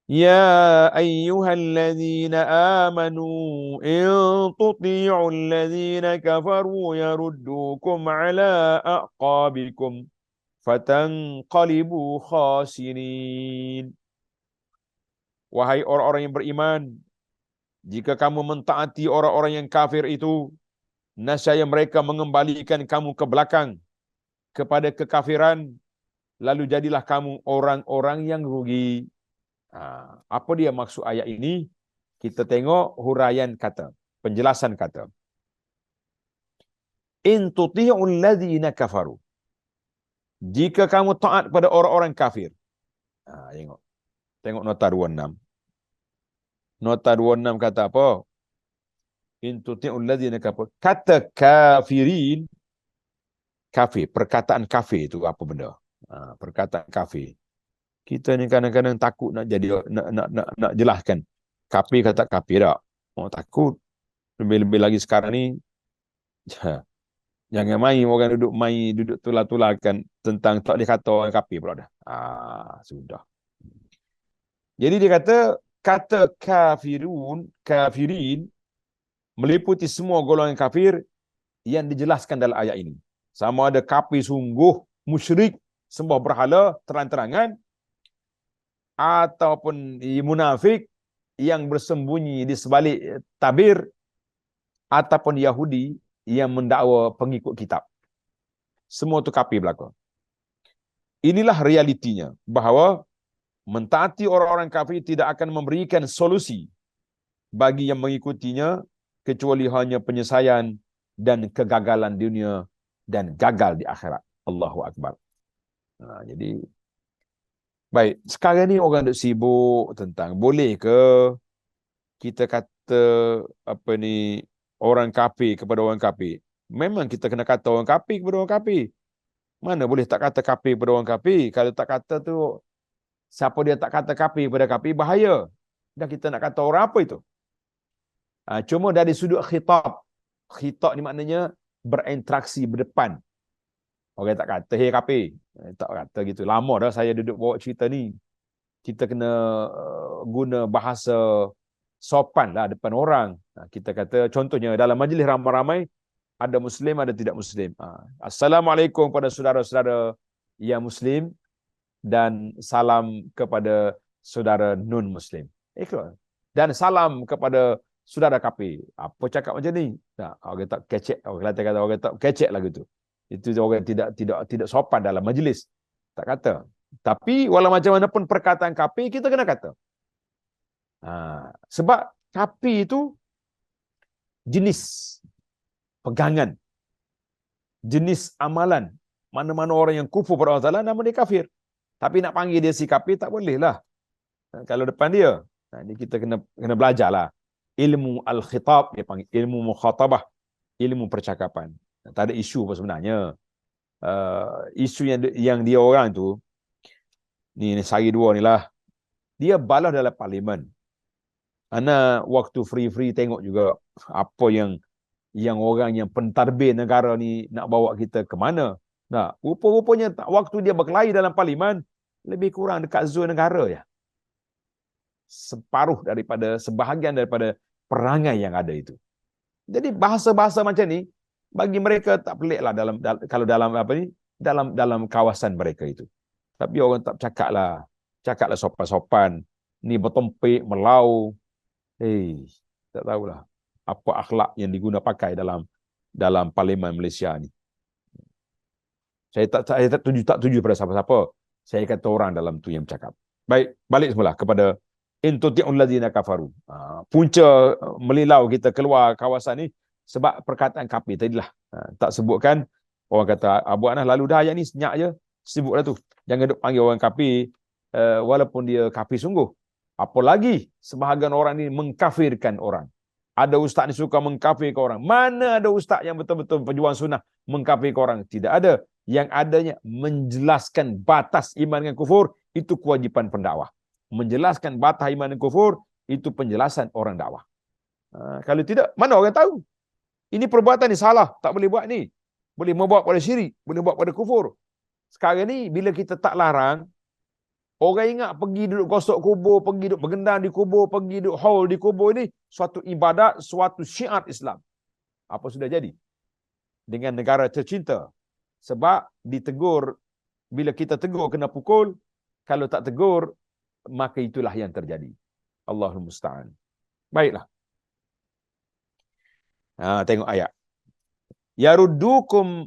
Ya ayyuhalladzina amanu in tuti'u alladzina kafaru yaruddukum ala aqabikum fatanqalibu khasirin. Wahai orang-orang yang beriman, jika kamu mentaati orang-orang yang kafir itu, nescaya mereka mengembalikan kamu ke belakang kepada kekafiran, lalu jadilah kamu orang-orang yang rugi. Apa dia maksud ayat ini? Kita tengok huraian kata, penjelasan kata. In tuti'ul ladzina kafaru. Jika kamu taat pada orang-orang kafir. Tengok. Tengok nota 26. Nota 26 kata apa? In tuti'ul ladzina kafaru. Kata kafirin, kafir, perkataan kafir itu apa benda? Perkataan kafir. Kita ni kadang-kadang takut nak jadi nak jelaskan. Kafir kata kafir tak? Oh, takut. Lebih-lebih lagi sekarang ni jangan main orang duduk tular-tularkan tentang tak boleh kata orang kafir pula dah. Sudah. Jadi dia kata kafirin meliputi semua golongan kafir yang dijelaskan dalam ayat ini. Sama ada kafir sungguh, musyrik, sembah berhala terang-terangan, ataupun munafik yang bersembunyi di sebalik tabir, ataupun Yahudi yang mendakwa pengikut kitab. Semua itu kafir belaka. Inilah realitinya, bahawa mentaati orang-orang kafir tidak akan memberikan solusi bagi yang mengikutinya kecuali hanya penyelesaian dan kegagalan dunia dan gagal di akhirat. Allahu Akbar. Jadi baik, sekarang ni orang duk sibuk tentang boleh ke kita kata orang kafir kepada orang kafir. Memang kita kena kata orang kafir kepada orang kafir. Mana boleh tak kata kafir kepada orang kafir? Kalau tak kata tu, siapa dia tak kata kafir kepada kafir, bahaya. Dan kita nak kata orang apa itu? Cuma dari sudut khitab. Khitab ni maknanya berinteraksi berdepan. Orang tak kata hey kafir. Tak kata gitu. Lama dah saya duduk bawa cerita ni. Kita kena guna bahasa sopan lah depan orang. Kita kata contohnya dalam majlis ramai-ramai, ada Muslim, ada tidak Muslim. Assalamualaikum kepada saudara-saudara yang Muslim dan salam kepada saudara non-Muslim. Dan salam kepada saudara kafir. Apa cakap macam ni? Orang tak kecek. Orang kata orang tak kecek lah gitu. Itu orang tidak sopan dalam majlis. Tak kata. Tapi walau macam mana pun perkataan kafir kita kena kata. Sebab kafir itu jenis pegangan, jenis amalan. Mana-mana orang yang kufur pada Allah Taala, nama dia kafir. Tapi nak panggil dia si kafir tak boleh lah. Kalau depan dia, ini kita kena belajar lah. Ilmu al-khitab, dia panggil ilmu mukhatabah, ilmu percakapan. Tak ada isu apa sebenarnya. Isu yang dia orang tu, ni sehari dua ni lah, dia balas dalam parlimen. Ana waktu free tengok juga apa yang orang yang pentadbir negara ni nak bawa kita ke mana. Nah, rupa-rupanya waktu dia berkelahi dalam parlimen, lebih kurang dekat zon negara ya. Sebahagian daripada perangai yang ada itu. Jadi bahasa-bahasa macam ni bagi mereka tak pelik lah kalau dalam apa ni, dalam kawasan mereka itu. Tapi orang tak cakaplah sopan-sopan, ni bertompek, melau. Tak tahulah apa akhlak yang diguna pakai dalam parlimen Malaysia ni. Saya tak tuju pada siapa-siapa. Saya kata orang dalam tu yang bercakap. Baik, balik semula kepada intuti'ul ladzina kafaru. Punca melilau kita keluar kawasan ni sebab perkataan kafir tadilah. Tak sebutkan, orang kata Abu Anas lalu dah ayat ni senyap je, sibuk dah tu. Jangan duk panggil orang kafir walaupun dia kafir sungguh. Apalagi sebahagian orang ni mengkafirkan orang. Ada ustaz ni suka mengkafirkan orang. Mana ada ustaz yang betul-betul perjuang sunnah mengkafirkan orang? Tidak ada. Yang adanya menjelaskan batas iman dengan kufur, itu kewajipan pendakwah. Menjelaskan batas iman dan kufur, itu penjelasan orang dakwah. Kalau tidak, mana orang tahu? Ini perbuatan ni salah, tak boleh buat ni. Boleh membawa pada syirik, boleh membawa pada kufur. Sekarang ni, bila kita tak larang, orang ingat pergi duduk gosok kubur, pergi duduk bergendang di kubur, pergi duduk haul di kubur ini, suatu ibadat, suatu syiar Islam. Apa sudah jadi? Dengan negara tercinta. Sebab ditegur, bila kita tegur kena pukul, kalau tak tegur, maka itulah yang terjadi. Allahul Musta'an. Baiklah. Tengok ayat. Yaruddukum,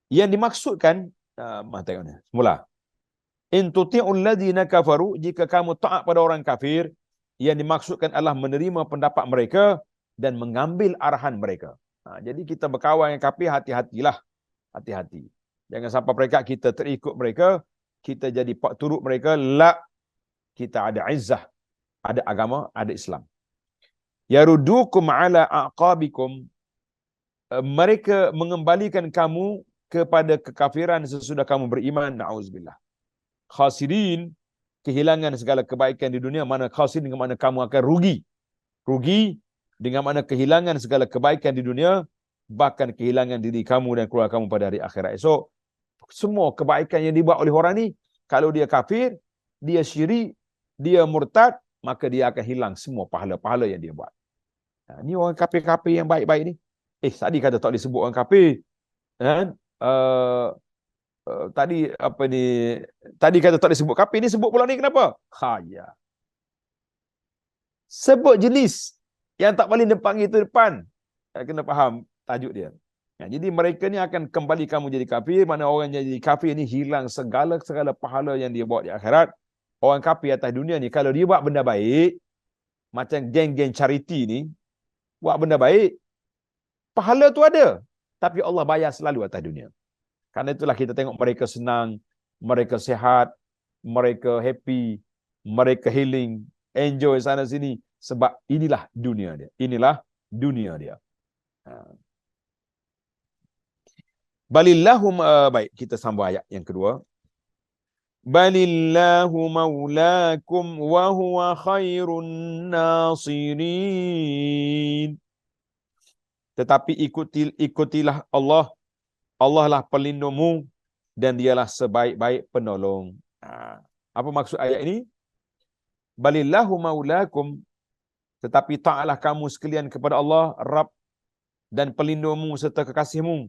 yang dimaksudkan, tengok ni, semula. In tuti'ul ladzina kafaru, jika kamu taat pada orang kafir, yang dimaksudkan adalah menerima pendapat mereka dan mengambil arahan mereka. Jadi kita berkawan dengan kafir, hati-hatilah. Hati-hati. Jangan sampai mereka kita terikut mereka, kita jadi pak turut mereka. La, kita ada izzah, ada agama, ada Islam. Yarudukum ala aqabikum, mereka mengembalikan kamu kepada kekafiran sesudah kamu beriman. Na'udzubillah. Khasirin, kehilangan segala kebaikan di dunia. Mana khasirin dengan mana kamu akan rugi. Rugi dengan mana kehilangan segala kebaikan di dunia, bahkan kehilangan diri kamu dan keluarga kamu pada hari akhirat esok. Semua kebaikan yang dibuat oleh orang ni, kalau dia kafir, dia syirik, dia murtad, maka dia akan hilang semua pahala-pahala yang dia buat. Ni orang kafir-kafir yang baik-baik ni. Tadi kata tak disebut orang kafir. Tadi apa ni? Tadi kata tak disebut kafir, ni sebut pula ni kenapa? Ya. Sebut jenis yang tak boleh panggil itu depan. Kena faham tajuk dia. Jadi mereka ni akan kembali kamu jadi kafir. Mana orang yang jadi kafir ni hilang segala pahala yang dia buat di akhirat. Orang kafir atas dunia ni, kalau dia buat benda baik, macam geng-geng charity ni, buat benda baik, pahala tu ada. Tapi Allah bayar selalu atas dunia. Karena itulah kita tengok mereka senang, mereka sihat, mereka happy, mereka healing, enjoy sana sini. Sebab inilah dunia dia. Inilah dunia dia. Balillahum, baik, kita sambung ayat yang kedua. Balillahu maulakum wa huwa khairun nasirin. Tetapi ikutilah Allah. Allah lah pelindungmu dan dialah sebaik-baik penolong. Apa maksud ayat ini? Balillahu maulakum, tetapi ta'alah kamu sekalian kepada Allah, Rabb dan pelindungmu serta kekasihmu.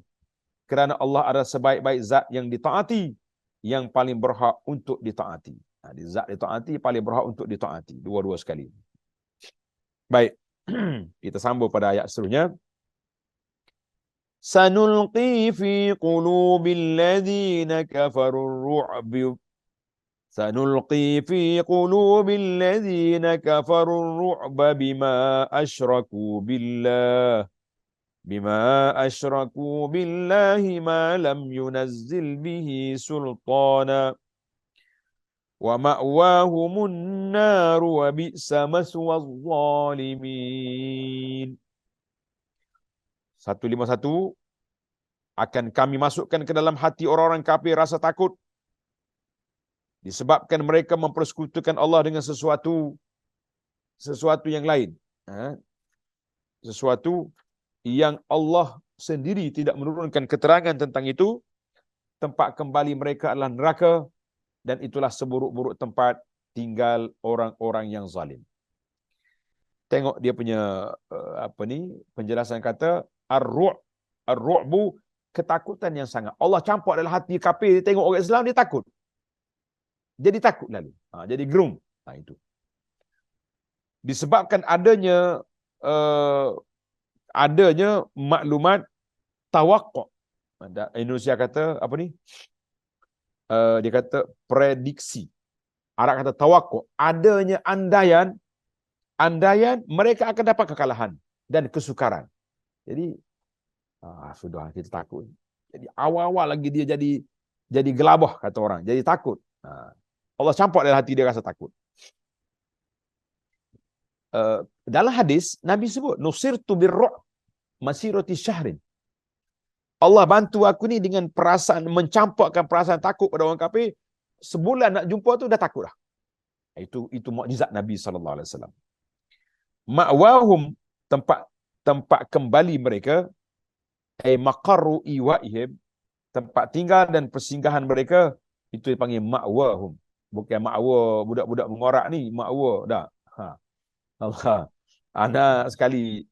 Kerana Allah adalah sebaik-baik zat yang ditaati, yang paling berhak untuk ditaati. Zat ditaati, paling berhak untuk ditaati. Dua-dua sekali. Baik, kita sambung pada ayat seterusnya. Sanulqi fi qulubil ladzina kafarur ru'b. Sanulqi fi qulubil ladzina kafarur ru'ba bima asyraku billahi ma lam yunazzil bihi sultana wa ma'wahumun nar wa bi'sa maswaz zalimin. 151, akan kami masukkan ke dalam hati orang-orang kafir rasa takut disebabkan mereka mempersekutukan Allah dengan sesuatu yang lain. Sesuatu yang Allah sendiri tidak menurunkan keterangan tentang itu. Tempat kembali mereka adalah neraka, dan itulah seburuk-buruk tempat tinggal orang-orang yang zalim. Tengok dia punya penjelasan kata ar-ru'bu, ketakutan yang sangat. Allah campur dalam hati kafir, dia tengok orang Islam dia takut. Jadi takut lalu. Jadi gerung. Itu. Disebabkan adanya maklumat tawaqqa'. Indonesia kata apa ni? Dia kata prediksi. Arab kata tawaqqa'. Adanya andaian mereka akan dapat kekalahan dan kesukaran. Jadi sudah kita takut. Jadi awal-awal lagi dia jadi gelabah kata orang, jadi takut. Allah campur dalam hati dia rasa takut. Dalam hadis Nabi sebut nusirtu birru' masirati syahrin. Allah bantu aku ni dengan perasaan, mencampurkan perasaan takut pada orang kafir. Sebulan nak jumpa tu dah takut dah. Itu mukjizat Nabi sallallahu alaihi wasallam. Ma'wahum, tempat kembali mereka, maqarru iwaihim, tempat tinggal dan persinggahan mereka, itu dipanggil ma'wahum. Bukan ma'wa budak-budak mengorak ni, ma'wa dah. Allah. Anak sekali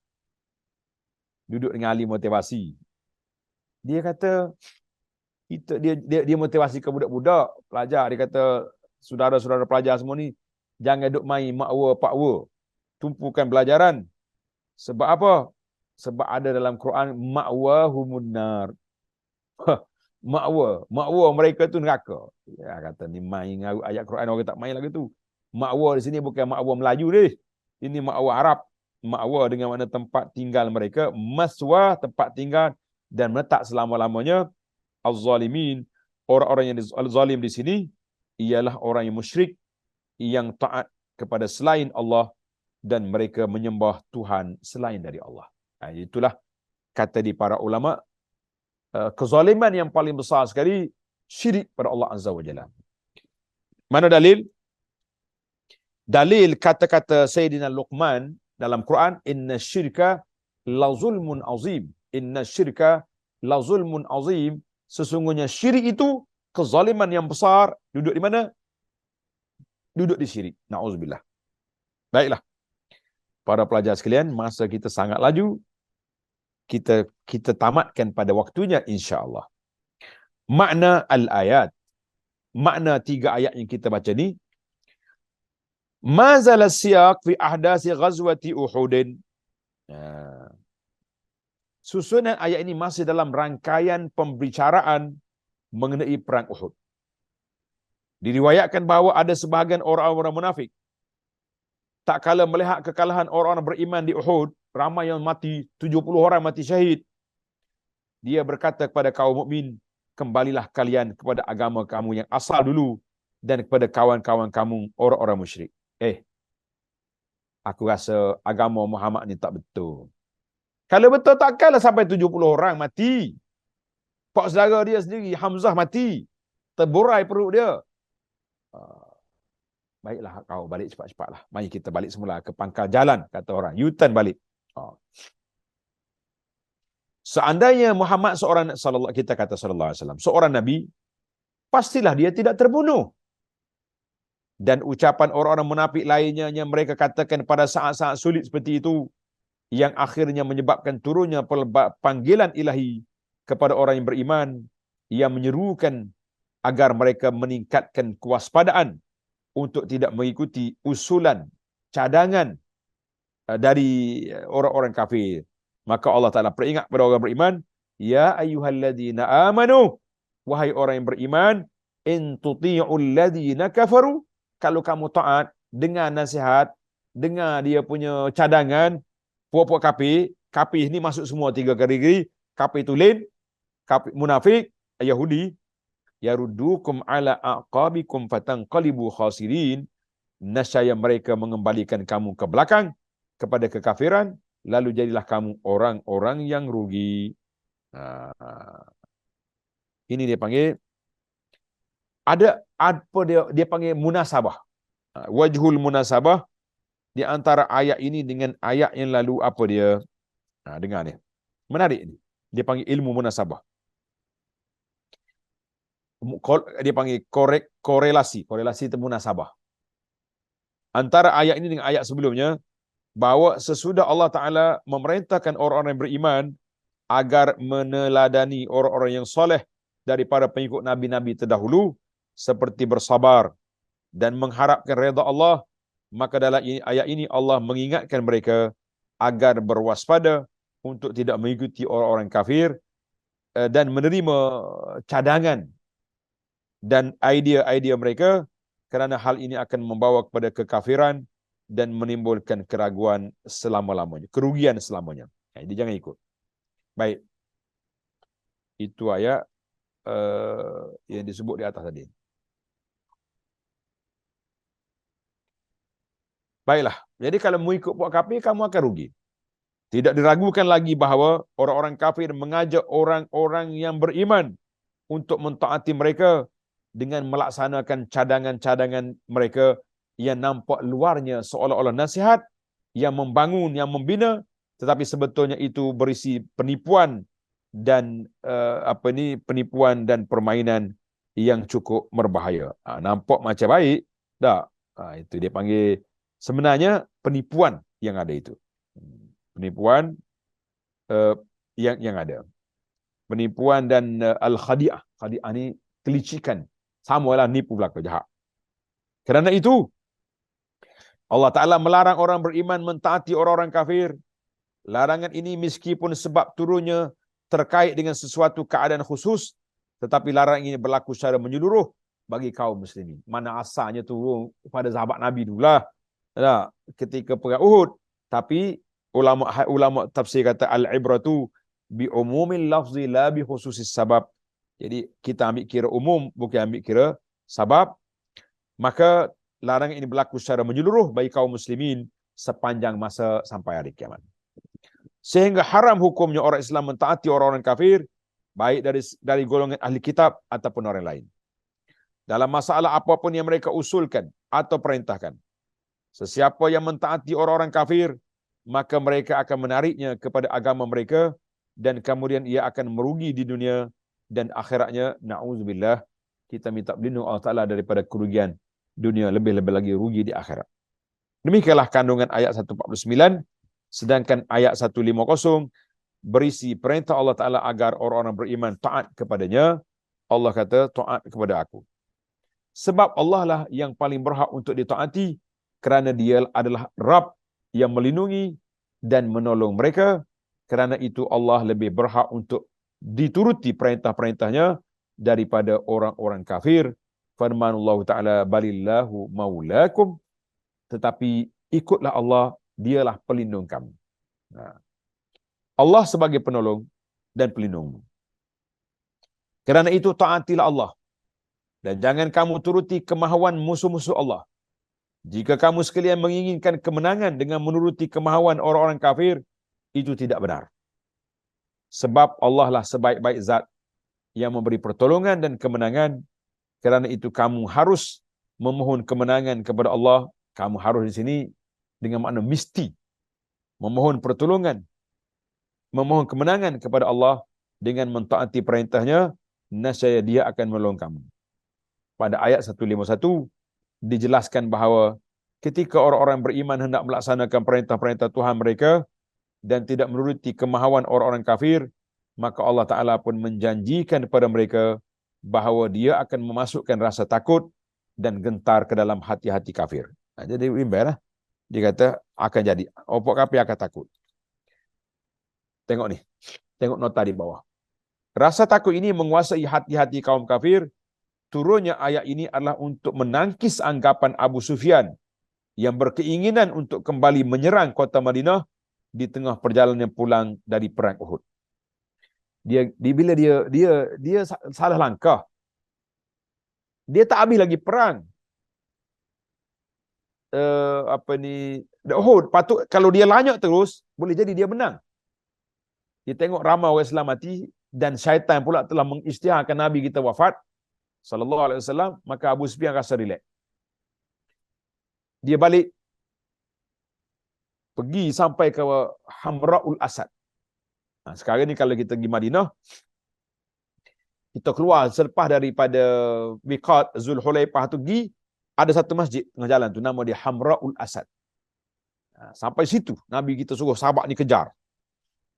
duduk dengan ahli motivasi. Dia kata dia motivasi ke budak-budak pelajar. Dia kata saudara-saudara pelajar semua ni jangan duk main makwa pakwa. Tumpukan belajaran. Sebab apa? Sebab ada dalam Quran ma'wahumun nar. Makwa mereka tu neraka. Ya kata ni main ayat Quran orang tak main lagi tu. Makwa di sini bukan makwa Melayu deh. Ini makwa Arab. Makwa dengan makna tempat tinggal mereka, maswa tempat tinggal dan menetap selama-lamanya. Az-zalimin, orang-orang yang zalim di sini ialah orang yang musyrik, yang taat kepada selain Allah dan mereka menyembah Tuhan selain dari Allah. Itulah kata di para ulama, kezaliman yang paling besar sekali syirik pada Allah Azza wa Jalla. Mana dalil? Dalil kata-kata Sayyidina Luqman dalam Quran, inna syirka la zulmun azim. Inna syirka la zulmun azim. Sesungguhnya syirik itu kezaliman yang besar. Duduk di mana? Duduk di syirik. Na'udzubillah. Baiklah. Para pelajar sekalian, masa kita sangat laju. Kita tamatkan pada waktunya insya-Allah. Makna al-ayat. Makna 3 ayat yang kita baca ni. Mazal as-siyaq fi ahdasi ghazwati Uhudin. Susunan ayat ini masih dalam rangkaian pembicaraan mengenai perang Uhud. Diriwayatkan bahawa ada sebahagian orang-orang munafik, tak kala melihat kekalahan orang-orang beriman di Uhud, ramai yang mati, 70 orang mati syahid, dia berkata kepada kaum mukmin, kembalilah kalian kepada agama kamu yang asal dulu dan kepada kawan-kawan kamu orang-orang musyrik. Aku rasa agama Muhammad ni tak betul. Kalau betul takkanlah sampai 70 orang mati. Pak saudara dia sendiri, Hamzah mati. Terburai perut dia. Baiklah kau balik cepat-cepatlah. Mari kita balik semula ke pangkal jalan, kata orang. U-turn balik. Seandainya Muhammad seorang kita kata sallallahu alaihi wasallam, seorang nabi, pastilah dia tidak terbunuh. Dan ucapan orang-orang munafik lainnya yang mereka katakan pada saat-saat sulit seperti itu, yang akhirnya menyebabkan turunnya panggilan ilahi kepada orang yang beriman, yang menyerukan agar mereka meningkatkan kewaspadaan untuk tidak mengikuti usulan, cadangan dari orang-orang kafir. Maka Allah Ta'ala peringat kepada orang beriman, Ya ayyuhalladzina amanu, wahai orang yang beriman, in tuti'ul ladzina kafaru, kalau kamu taat, dengar nasihat, dengar dia punya cadangan, puak-puak kafir, kafir ni masuk semua tiga kategori, kafir tulen, kafir munafik, Yahudi, yaruddukum ala aqabikum fatanqalibu khasirin, nascaya mereka mengembalikan kamu ke belakang kepada kekafiran, lalu jadilah kamu orang-orang yang rugi. Ini dia panggil, ada apa dia panggil munasabah. Wajhul munasabah di antara ayat ini dengan ayat yang lalu, apa dia? Dengar ni. Menarik ni. Dia panggil ilmu munasabah. Dia panggil korelasi. Korelasi itu munasabah. Antara ayat ini dengan ayat sebelumnya, bahawa sesudah Allah Ta'ala memerintahkan orang-orang yang beriman agar meneladani orang-orang yang soleh daripada pengikut Nabi-Nabi terdahulu, seperti bersabar dan mengharapkan redha Allah, maka dalam ayat ini Allah mengingatkan mereka agar berwaspada untuk tidak mengikuti orang-orang kafir dan menerima cadangan dan idea-idea mereka, kerana hal ini akan membawa kepada kekafiran dan menimbulkan keraguan selama-lamanya, kerugian selamanya. Jadi jangan ikut. Baik. Itu ayat yang disebut di atas tadi. Baiklah. Jadi kalau mengikut puak kafir, kamu akan rugi. Tidak diragukan lagi bahawa orang-orang kafir mengajak orang-orang yang beriman untuk mentaati mereka dengan melaksanakan cadangan-cadangan mereka yang nampak luarnya seolah-olah nasihat, yang membangun, yang membina, tetapi sebetulnya itu berisi penipuan dan penipuan dan permainan yang cukup berbahaya. Nampak macam baik, tak? Itu dia panggil, sebenarnya penipuan yang ada itu. Penipuan yang ada. Penipuan dan al-khadi'ah. Khadi'ah ni kelicikan. Samalah nipu belaka jahat. Kerana itu Allah Ta'ala melarang orang beriman mentaati orang-orang kafir. Larangan ini meskipun sebab turunnya terkait dengan sesuatu keadaan khusus, tetapi larangan ini berlaku secara menyeluruh bagi kaum muslimin. Mana asalnya turun pada sahabat Nabi dululah, ketika perang Uhud. Tapi ulama tafsir kata al-ibratu bi umumil lafzi la bi khususis sabab. Jadi kita ambil kira umum, bukan ambil kira sabab. Maka larangan ini berlaku secara menyeluruh bagi kaum muslimin sepanjang masa sampai hari kiamat. Sehingga haram hukumnya orang Islam mentaati orang-orang kafir, baik dari golongan ahli kitab ataupun orang lain, dalam masalah apapun yang mereka usulkan atau perintahkan. Sesiapa yang mentaati orang-orang kafir, maka mereka akan menariknya kepada agama mereka, dan kemudian ia akan merugi di dunia dan akhiratnya. Na'udzubillah, kita minta berlindung Allah Ta'ala daripada kerugian dunia, lebih-lebih lagi rugi di akhirat. Demikianlah kandungan ayat 149. Sedangkan ayat 150 berisi perintah Allah Ta'ala agar orang-orang beriman taat kepadanya. Allah kata, taat kepada aku. Sebab Allah lah yang paling berhak untuk ditaati, kerana dia adalah Rabb yang melindungi dan menolong mereka. Kerana itu Allah lebih berhak untuk dituruti perintah-perintahnya daripada orang-orang kafir. Firman Allah Ta'ala, balillahu maulakum, tetapi ikutlah Allah, dialah pelindung kamu. Allah sebagai penolong dan pelindungmu. Kerana itu taatilah Allah, dan jangan kamu turuti kemahuan musuh-musuh Allah. Jika kamu sekalian menginginkan kemenangan dengan menuruti kemahuan orang-orang kafir, itu tidak benar. Sebab Allah lah sebaik-baik zat yang memberi pertolongan dan kemenangan. Kerana itu kamu harus memohon kemenangan kepada Allah. Kamu harus di sini dengan makna mesti memohon pertolongan, memohon kemenangan kepada Allah dengan mentaati perintahnya, nescaya dia akan menolong kamu. Pada ayat 151 dijelaskan bahawa ketika orang-orang beriman hendak melaksanakan perintah-perintah Tuhan mereka dan tidak menuruti kemahuan orang-orang kafir, maka Allah Ta'ala pun menjanjikan kepada mereka bahawa dia akan memasukkan rasa takut dan gentar ke dalam hati-hati kafir. Jadi imbailah, dia kata akan jadi. Opok kafir akan takut. Tengok ni. Tengok nota di bawah. Rasa takut ini menguasai hati-hati kaum kafir. Turunnya ayat ini adalah untuk menangkis anggapan Abu Sufyan yang berkeinginan untuk kembali menyerang kota Madinah di tengah perjalanan pulang dari perang Uhud. Bila dia salah langkah. Dia tak habis lagi perang. Uhud, patut kalau dia lanjut terus, boleh jadi dia menang. Dia tengok ramai orang Islam mati dan syaitan pula telah mengisytiharkan Nabi kita wafat sallallahu alaihi wasallam, maka Abu Sufyan rasa relax. Dia balik pergi sampai ke Hamra'ul Asad. Sekarang ni kalau kita pergi Madinah, kita keluar selepas daripada Miqat Zulhulaifah tu pergi, ada satu masjid tengah jalan tu, nama dia Hamra'ul Asad. Sampai situ Nabi kita suruh sahabat ni kejar.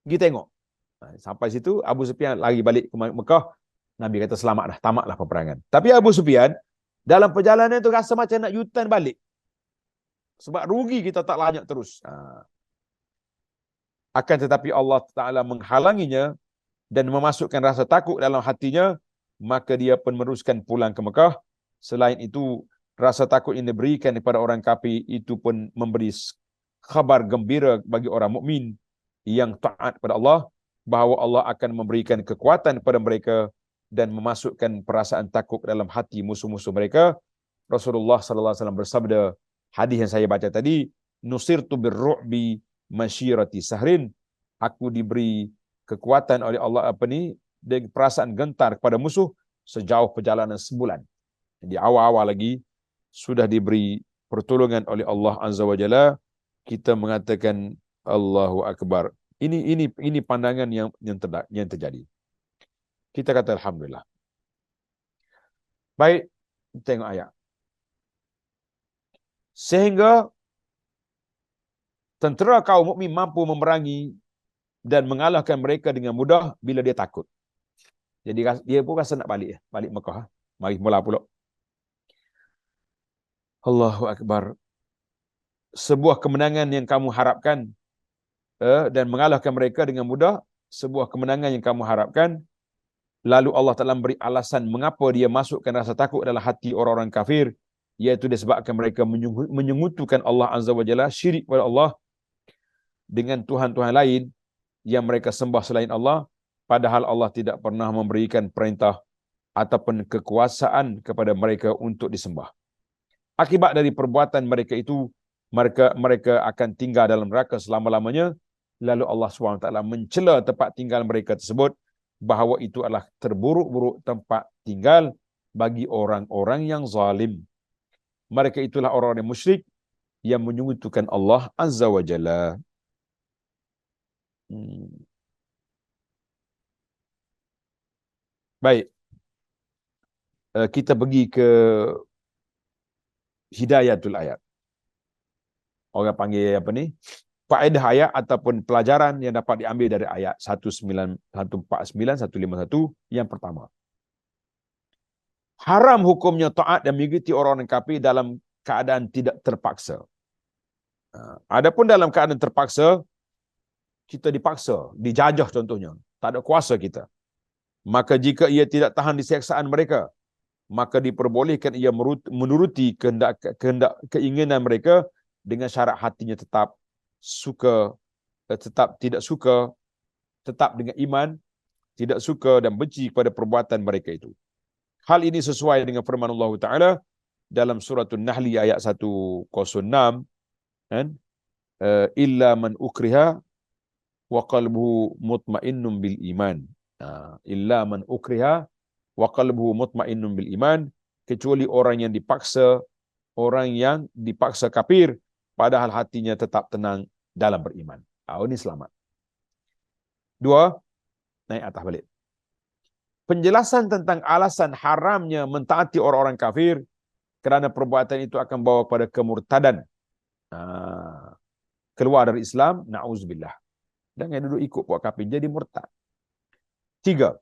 Pergi tengok. Sampai situ Abu Sufyan lari balik ke Mekah. Nabi kata selamat dah, tamatlah peperangan. Tapi Abu Sufyan dalam perjalanan tu rasa macam nak U-turn balik. Sebab rugi kita tak lanjut terus. Akan tetapi Allah Ta'ala menghalanginya dan memasukkan rasa takut dalam hatinya, maka dia pun meneruskan pulang ke Mekah. Selain itu, rasa takut yang diberikan kepada orang kafir itu pun memberi khabar gembira bagi orang mukmin yang taat kepada Allah, bahawa Allah akan memberikan kekuatan kepada mereka dan memasukkan perasaan takut dalam hati musuh-musuh mereka. Rasulullah sallallahu alaihi wasallam bersabda, hadis yang saya baca tadi, nusirtu birru'bi masyirati sahrin, aku diberi kekuatan oleh Allah dengan perasaan gentar kepada musuh sejauh perjalanan sebulan. Di awal-awal lagi sudah diberi pertolongan oleh Allah Azza wa Jalla, kita mengatakan Allahu Akbar. Ini pandangan yang terjadi. Kita kata alhamdulillah. Baik, tengok ayat. Sehingga tentera kaum mukmin mampu memerangi dan mengalahkan mereka dengan mudah bila dia takut. Jadi dia pun rasa nak balik Mekah. Mari mula pula. Allahu Akbar. Sebuah kemenangan yang kamu harapkan dan mengalahkan mereka dengan mudah, sebuah kemenangan yang kamu harapkan. Lalu Allah Ta'ala beri alasan mengapa dia masukkan rasa takut dalam hati orang-orang kafir, iaitu disebabkan mereka menyekutukan Allah Azza wa Jalla, syirik kepada Allah dengan Tuhan-Tuhan lain yang mereka sembah selain Allah, padahal Allah tidak pernah memberikan perintah ataupun kekuasaan kepada mereka untuk disembah. Akibat dari perbuatan mereka itu, mereka akan tinggal dalam neraka selama-lamanya. Lalu Allah SWT mencela tempat tinggal mereka tersebut, bahawa itu adalah terburuk-buruk tempat tinggal bagi orang-orang yang zalim. Mereka itulah orang-orang yang musyrik yang menyekutukan Allah Azza wa Jalla. Baik. Kita pergi ke hidayatul ayat. Orang panggil apa ni? Faedah ayat ataupun pelajaran yang dapat diambil dari ayat 149, 151 yang pertama. Haram hukumnya taat dan mengikuti orang-orang kafir dalam keadaan tidak terpaksa. Adapun dalam keadaan terpaksa, kita dipaksa, dijajah contohnya, tak ada kuasa kita. Maka jika ia tidak tahan diseksaan mereka, maka diperbolehkan ia menuruti kehendak keinginan mereka dengan syarat hatinya tetap suka, tetap tidak suka, tetap dengan iman, tidak suka dan benci kepada perbuatan mereka itu. Hal ini sesuai dengan firman Allah Ta'ala dalam surah An-Nahl ayat 106, kan? Illa man ukriha wa qalbuhu mutmainnun bil iman. Illa man ukriha wa qalbuhu mutmainnun bil iman, kecuali orang yang dipaksa kafir padahal hatinya tetap tenang dalam beriman. Ini selamat. 2, naik atas balik. Penjelasan tentang alasan haramnya mentaati orang-orang kafir kerana perbuatan itu akan bawa kepada kemurtadan. Keluar dari Islam, na'udzubillah. Jangan duduk ikut puak kafir, jadi murtad. 3.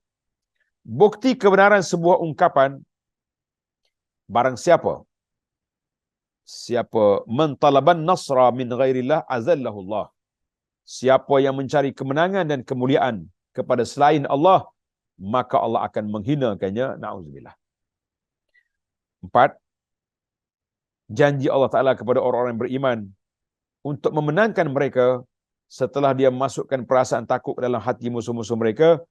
Bukti kebenaran sebuah ungkapan, barang siapa mentalaban nasra min ghairillah azallahu Allah. Siapa yang mencari kemenangan dan kemuliaan kepada selain Allah, maka Allah akan menghinakannya. Na'udzubillah. 4. Janji Allah Ta'ala kepada orang-orang yang beriman untuk memenangkan mereka setelah dia masukkan perasaan takut dalam hati musuh-musuh mereka,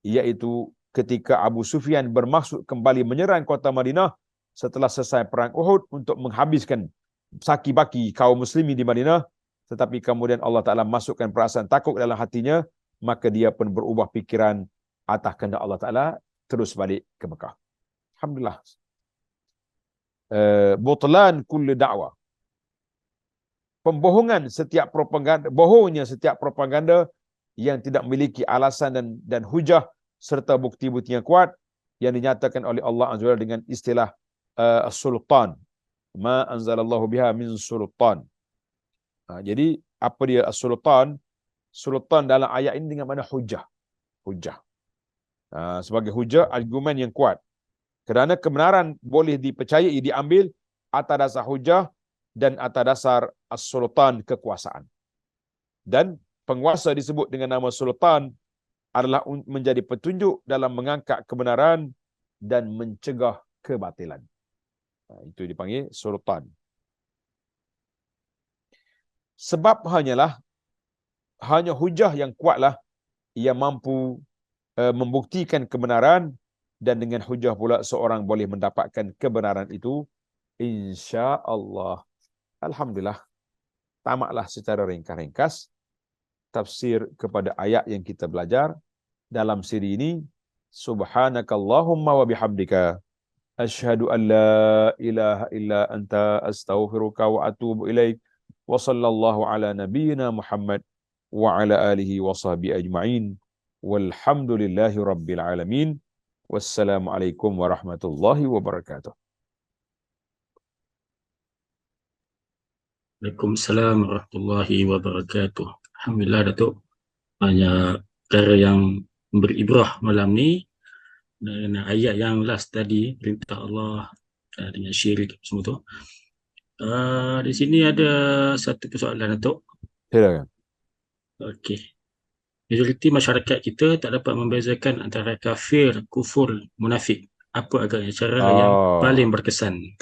iaitu ketika Abu Sufyan bermaksud kembali menyerang kota Madinah setelah selesai perang Uhud untuk menghabiskan saki-baki kaum muslimin di Madinah, tetapi kemudian Allah Ta'ala masukkan perasaan takut dalam hatinya, maka dia pun berubah pikiran atas kehendak Allah Ta'ala, terus balik ke Mekah. Alhamdulillah. Butlan kulli da'wah. Pembohongan setiap propaganda, bohongnya setiap propaganda yang tidak memiliki alasan dan hujah serta bukti-bukti yang kuat yang dinyatakan oleh Allah Azza wa Jalla dengan istilah sultan. Ma anzalallahu biha min sultan. Jadi apa dia as-sultan? Sultan dalam ayat ini dengan mana hujah. Hujah. Sebagai hujah, argumen yang kuat. Kerana kebenaran boleh dipercayai, diambil atas dasar hujah dan atas dasar as-sultan, kekuasaan. Dan penguasa disebut dengan nama sultan adalah menjadi petunjuk dalam mengangkat kebenaran dan mencegah kebatilan. Itu dipanggil sultan. Sebab hanya hujah yang kuatlah yang mampu membuktikan kebenaran, dan dengan hujah pula seorang boleh mendapatkan kebenaran itu, insya-Allah. Alhamdulillah, tamatlah secara ringkas tafsir kepada ayat yang kita belajar dalam siri ini. Subhanakallahumma wa bihamdika asyhadu an la ilaha illa anta astaghfiruka wa atubu ilaik. Wa sallallahu ala nabiyyina Muhammad wa ala alihi wa sahbihi ajma'in. Walhamdulillahi rabbil alamin. Wassalamualaikum warahmatullahi wabarakatuh.
Waalaikumsalam warahmatullahi wabarakatuh. Alhamdulillah Datuk, banyak perkara yang beribrah malam ni. Dan ayat yang last tadi, perintah Allah dengan syirik semua tu. Di sini ada satu persoalan Datuk.
Silakan.
Okey. Majoriti masyarakat kita tak dapat membezakan antara kafir, kufur, munafik. Apa agaknya cara yang paling berkesan?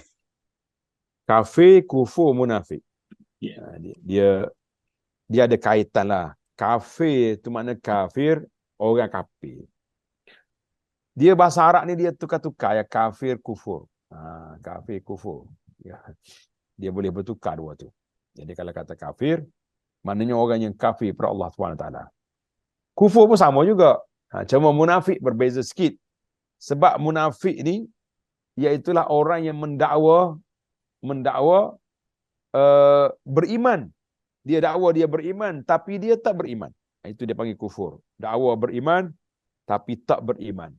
Kafir, kufur, munafik.
Yeah.
Dia ada kaitan lah. Kafir tu makna kafir, orang kafir. Dia bahasa Arab ni dia tukar-tukar ya, kafir, kufur. Kafir, kufur. Ya. Dia boleh bertukar dua tu. Jadi kalau kata kafir, maknanya orang yang kafir pada Allah SWT. Kufur pun sama juga. Cuma munafik berbeza sikit. Sebab munafik ni, iaitulah orang yang mendakwa beriman. Dia dakwa dia beriman, tapi dia tak beriman. Itu dia panggil kufur. Dakwa beriman, tapi tak beriman.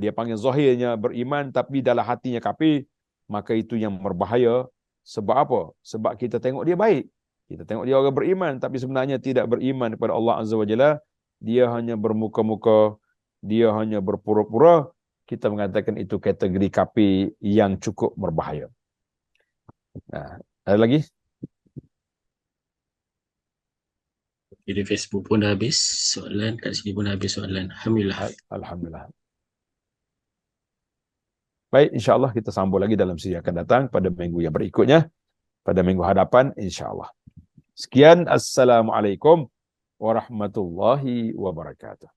Dia panggil zahirnya beriman, tapi dalam hatinya kafir. Maka itu yang berbahaya. Sebab apa? Sebab kita tengok dia baik. Kita tengok dia orang beriman, tapi sebenarnya tidak beriman kepada Allah Azza wa Jalla. Dia hanya bermuka-muka, dia hanya berpura-pura. Kita mengatakan itu kategori kafir yang cukup berbahaya. Ada lagi?
Di Facebook pun dah habis soalan, kat sini pun dah habis soalan. Alhamdulillah.
Alhamdulillah. Baik, insya-Allah kita sambung lagi dalam siri akan datang pada minggu yang berikutnya, pada minggu hadapan insya-Allah. Sekian, assalamualaikum warahmatullahi wabarakatuh.